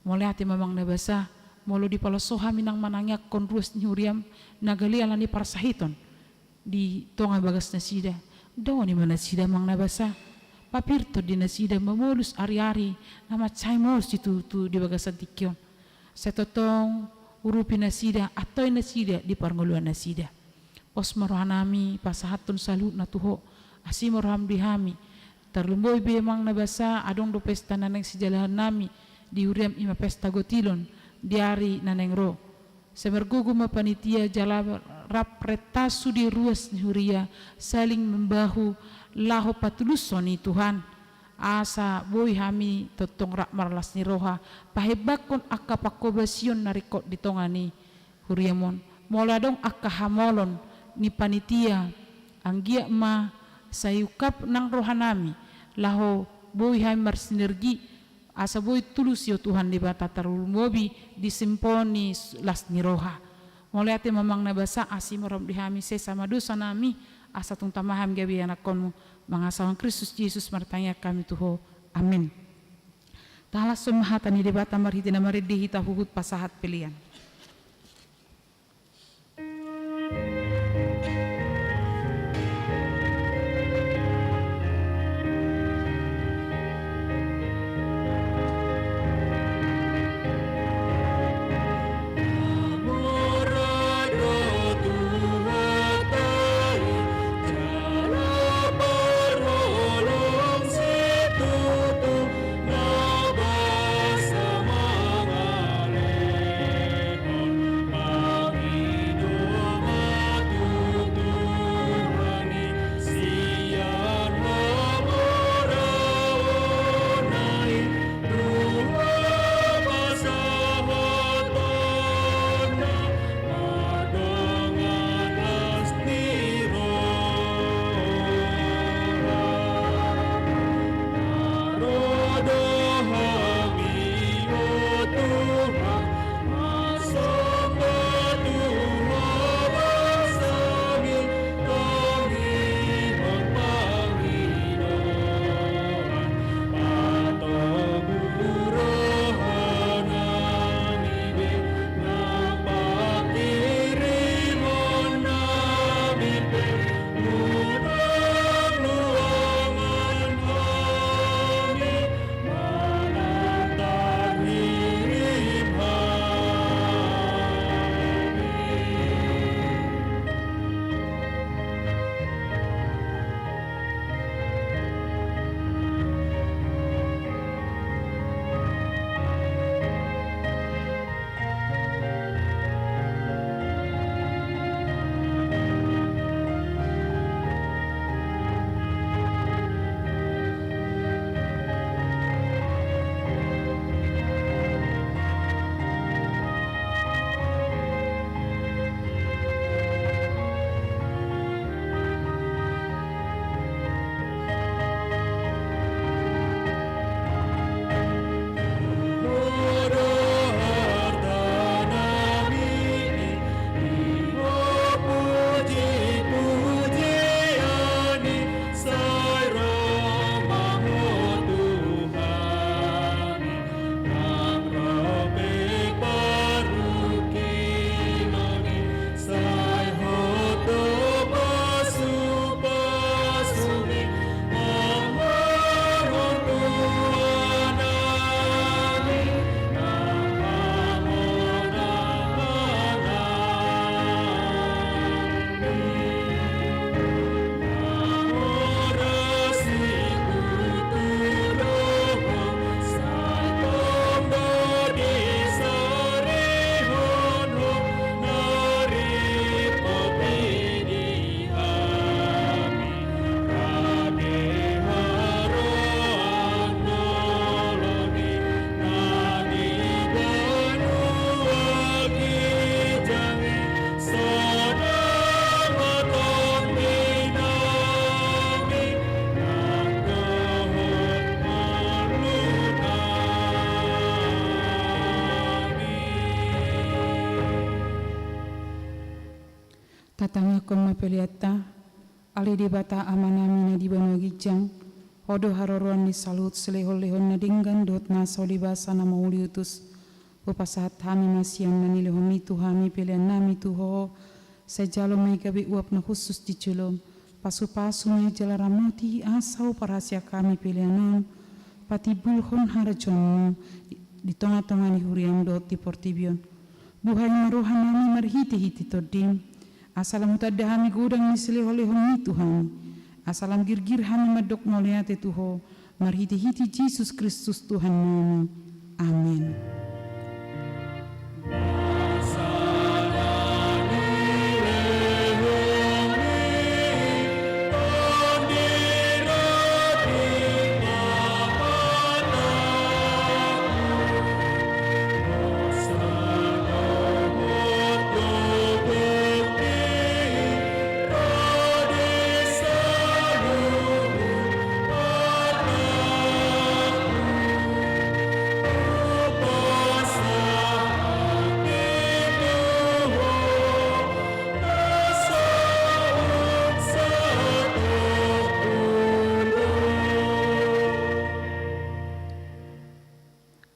moliate mamang nabasa molo di palasoha minang manangyak konruas ni huriam nagali ala ni parsahiton di tonga bagas na sida daw ni mana sida mang nabasa papirto di nasida mamulus ari-ari nama chay mos itu di bagasan tikyon setotong urupi nasida atoy nasida di parngoluan nasida os marohanami pasahatun salut na tuho asi maroham dihami terlumboy bemang nabasa adong do pesta naneng sijalahan nami di uriam ima pesta gotilon diari naneng ro semergugu mapanitia jala rap retasu di ruas huria saling membahu laho patuluson ni Tuhan asa boy hami totong rak marlas ni roha pahebakon akka pakobasion narikot di tongani huriamon moladong akka hamolon ni panitia anggia ma sayukap nang rohanami laho boy hami marsinergi asa boy tulus yo Tuhan di bata tarul mobi di simponi las ni roha moliate mamang nabasa asimorom dihami sesama dosa nami asa tung tamaham gabi anak konmu mangasawang Kristus Yesus martanya kami tuho amin talas sumahatan di debata maritina maridi hita hugut pasahat pilihan Natanga kong mapeliata, ali di bata amanami na di banu gijang, hodo haroruan ni salut selehol-lehon na dinggan dot na solibasa na mauliutus, upasahat hami masian manilehon itu hami pilihan nami tuho, sejalo may gabi uap na khusus di culom, pasu-pasu may jalaramuti asaw parasya kami pilihanon, pati bulhon harajon di tengah-tengah ni huriam dot di portibion. Buhay maruhan nami marhiti-hiti todim, asalam utadahami gudang ni selehol-lehon itu hami, asalam girgir hami madok ngoliate tuho, marhiti-hiti Yesus Kristus Tuhan nami. Amin.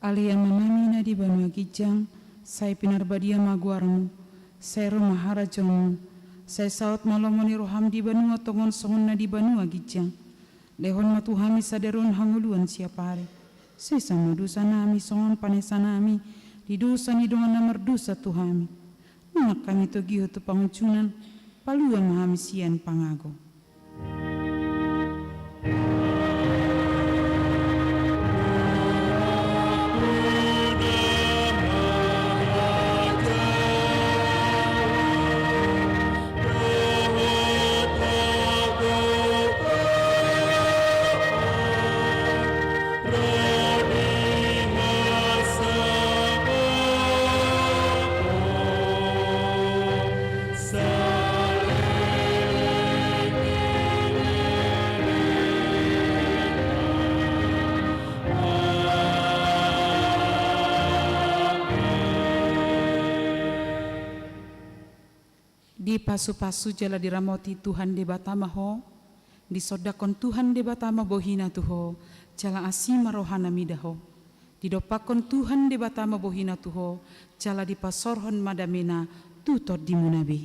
Alian mamami na di banua gijang, saya pinarbadia maguarmu, saya rumah harajomu, saya saut malomoni roham di banua tongon songon na di banua gijang, lehon matuhami sadarun hanguluan siapa hari, saya sama dosa nami songon panesa nami, di dosa ni dongan namar dosa tuhami, nak kami togiho tu pangucunan, paluan mahami sian pangago. Di pasu-pasu jala diramoti Tuhan de batama ho, di sodakon Tuhan de batama bohina tuho, jala asima rohana midaho. Di dopakon Tuhan de batama bohina tuho, jala di pasorhon madamena tutor di munabi.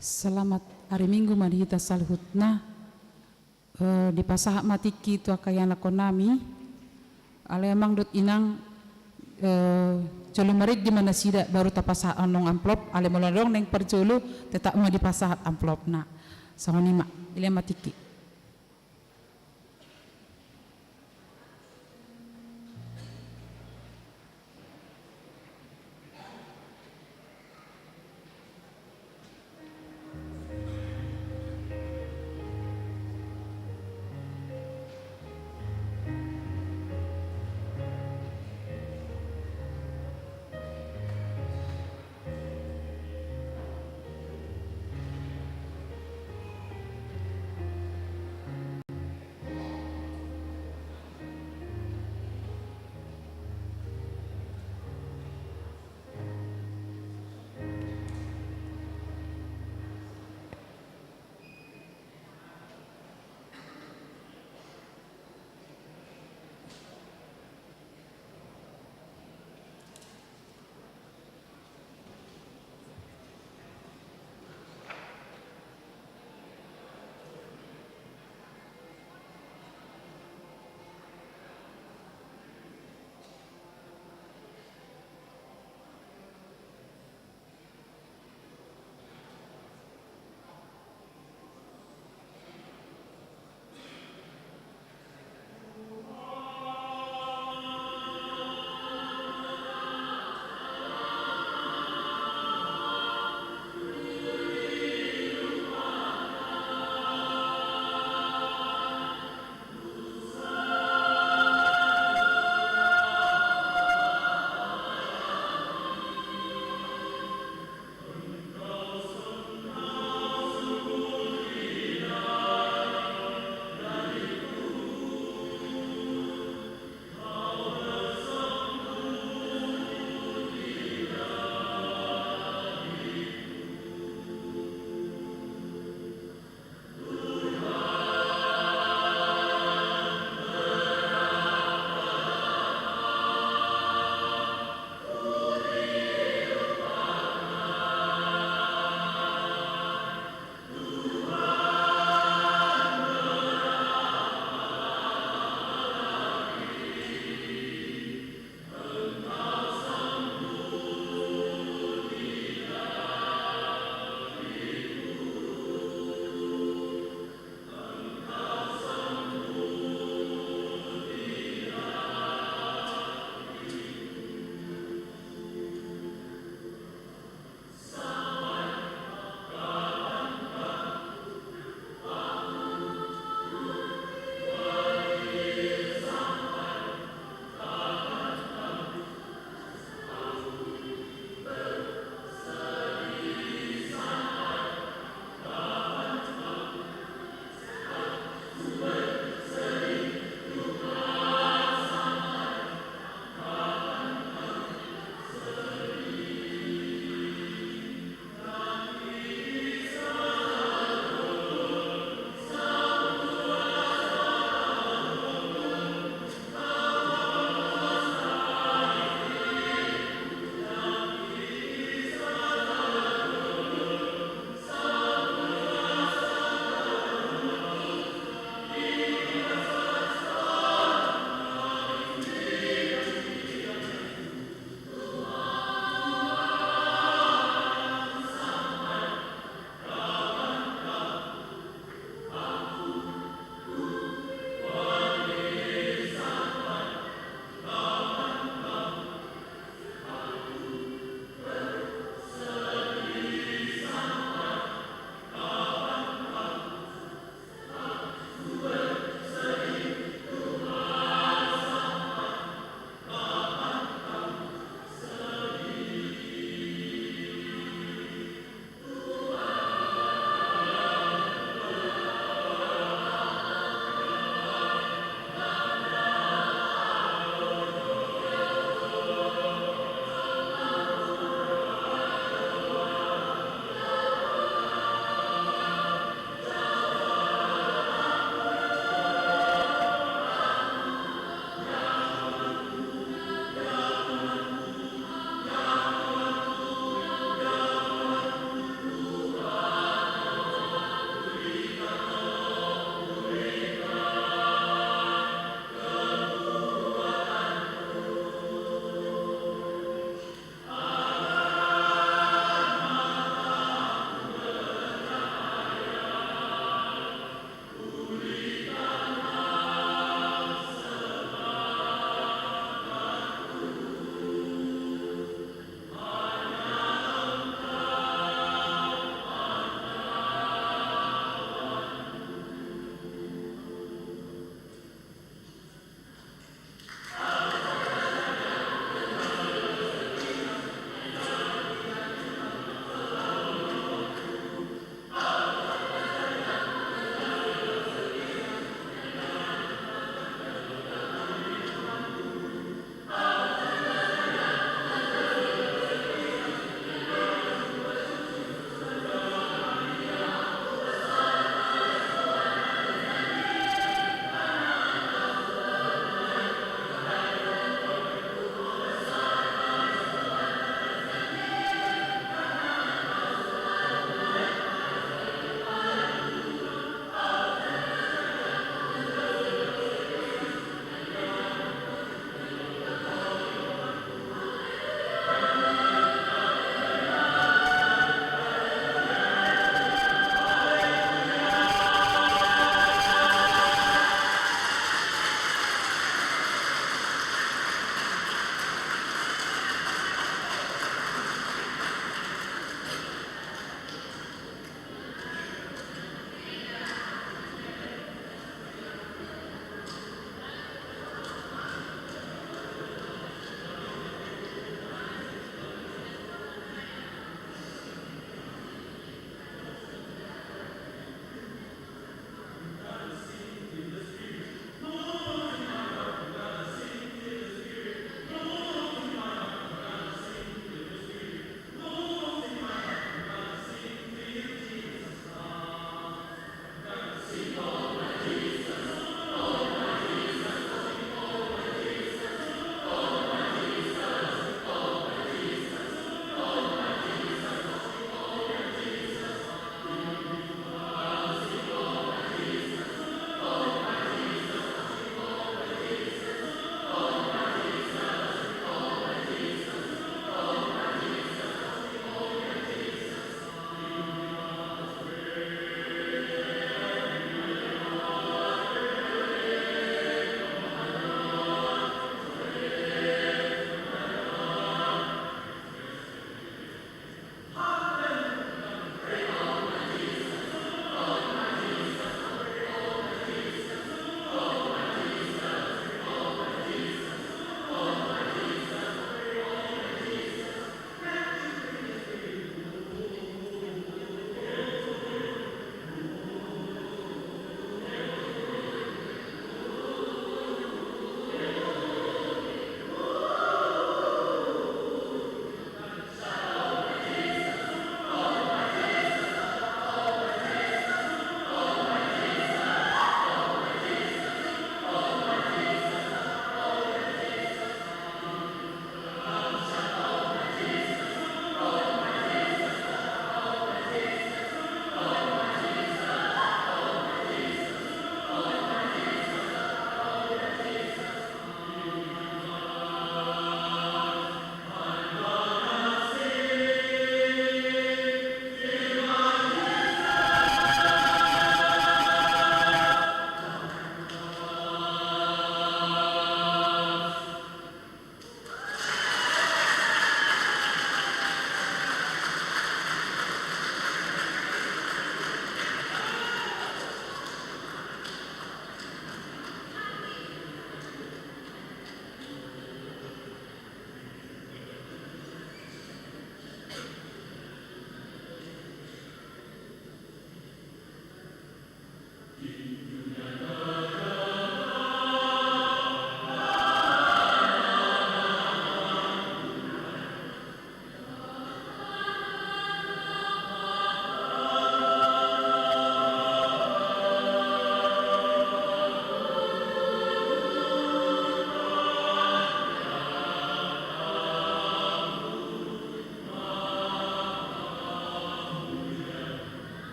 Selamat hari Minggu mari kita salhutna di pasahak matiki tu akayana konami ale emang dot inang colo marik di mana sida baru tapasa anong amplop ale molorong neng percolo tetap mau di pasahak amplop na sangonima ile matiki.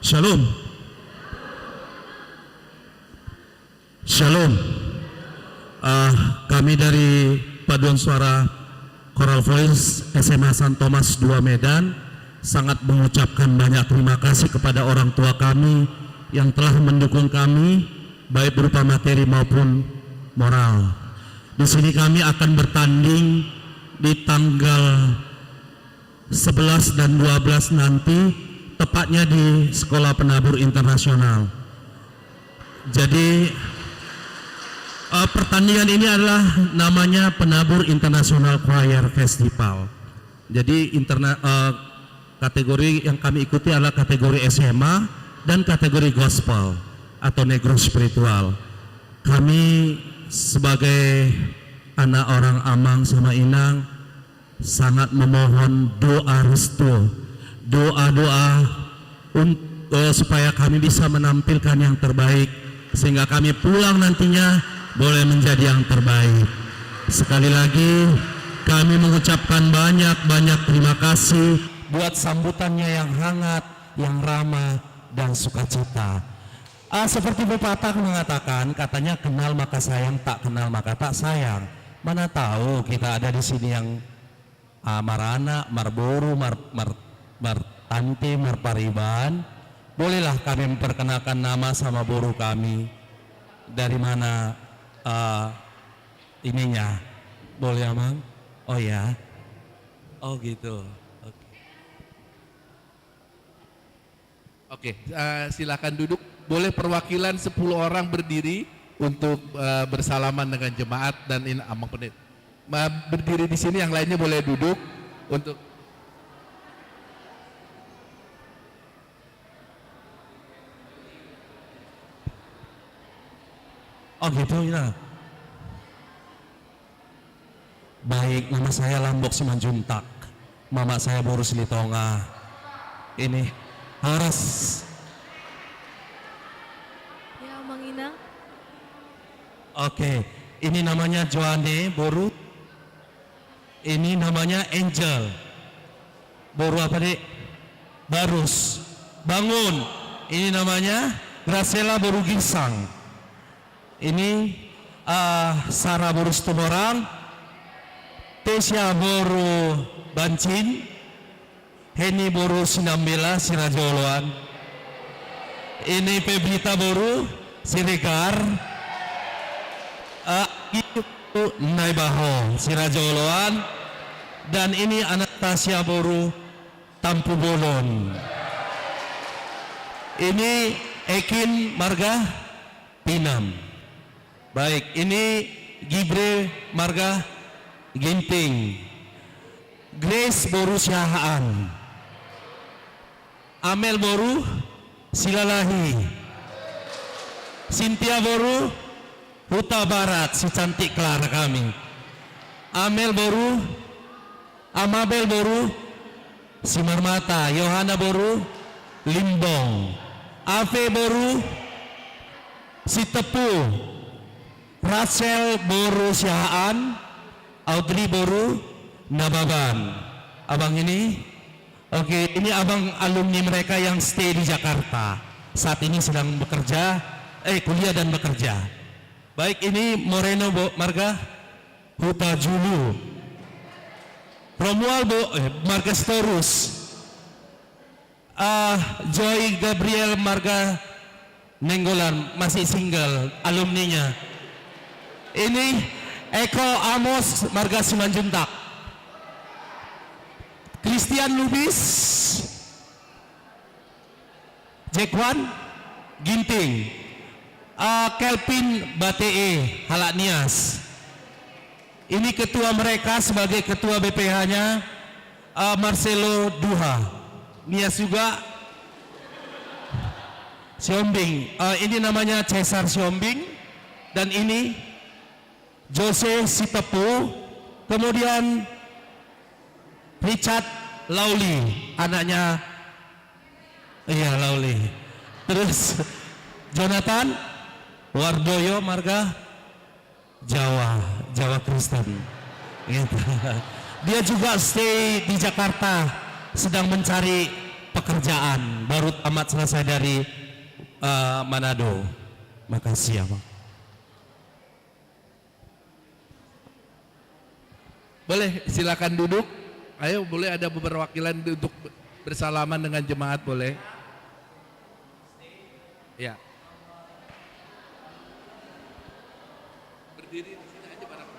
Shalom. Shalom. Kami dari Paduan Suara Choral Voice SMA San Thomas 2 Medan sangat mengucapkan banyak terima kasih kepada orang tua kami yang telah mendukung kami baik berupa materi maupun moral. Di sini kami akan bertanding di tanggal 11 dan 12 nanti, tepatnya di Sekolah Penabur Internasional. Jadi pertandingan ini adalah namanya Penabur International Choir Festival. Jadi kategori yang kami ikuti adalah kategori SMA dan kategori gospel atau negro spiritual. Kami sebagai anak orang Amang sama Inang sangat memohon doa restu, doa supaya kami bisa menampilkan yang terbaik sehingga kami pulang nantinya boleh menjadi yang terbaik. Sekali lagi kami mengucapkan banyak terima kasih buat sambutannya yang hangat, yang ramah dan sukacita. Seperti pepatah mengatakan, katanya kenal maka sayang, tak kenal maka tak sayang. Mana tahu kita ada di sini yang marana, marboru, martante, marpariban. Bolehlah kami memperkenalkan nama sama boru kami. Dari mana ininya? Boleh Amang? Oh ya. Oh gitu. Oke, silakan duduk. Boleh perwakilan 10 orang berdiri untuk bersalaman dengan jemaat dan ini Amang Pendeta. Berdiri di sini, yang lainnya boleh duduk untuk. Oh gitu ya. Baik, nama saya Lambok Simanjuntak. Mama saya Boru Silitonga. Ini Haras. Ya, Mang Inang. Oke, ini namanya Joane Boru. Ini namanya Angel. Boru apa dek? Barus. Bangun. Ini namanya Gracela Boru Ginsang. Ini Sarah Boru Stumorang. Tesya Boru Bancin. Heni Boru Sinambela Sirajoloan. Ini Peblita Boru Siregar. Itu Naibaho Sirajoloan. Dan ini Anastasia Boru Tampu Bolon. Ini Ekin Marga Pinam. Baik, ini Gibre Marga Ginting. Grace Boru Syahaan. Amel Boru Silalahi. Cynthia Boru Huta Barat, si cantik Clara kami. Amel Boru, Amabel Boru Simarmata. Yohana Boru Limbong. Ave Boru si Tepu. Rachel Boru Syahaan. Audrey Boru Nababan. Abang ini, oke, ini abang alumni mereka yang stay di Jakarta. Saat ini sedang bekerja, kuliah dan bekerja. Baik, ini Moreno Marga Huta Julu. Romuald Marga Storus. Joy Gabriel Marga Nenggolan, masih single, alumninya. Ini Eko Amos Marga Simanjuntak. Christian Lubis, Jekwan Ginting, Kelvin Batee Halaknias. Ini ketua mereka sebagai ketua BPH-nya, Marcelo Duha. Nias juga Siombing. Ini namanya Cesar Siombing. Dan ini Jose Sitepu. Kemudian Richard Lauli, anaknya Lauli. Terus Jonathan Wardoyo Marga Jawa Kristen. Gitu. Dia juga stay di Jakarta, sedang mencari pekerjaan. kerjaan, baru tamat selesai dari Manado. Makasih ya Bang. Boleh silakan duduk. Ayo, boleh ada perwakilan untuk bersalaman dengan jemaat, boleh? Ya. Berdiri di sini aja bareng.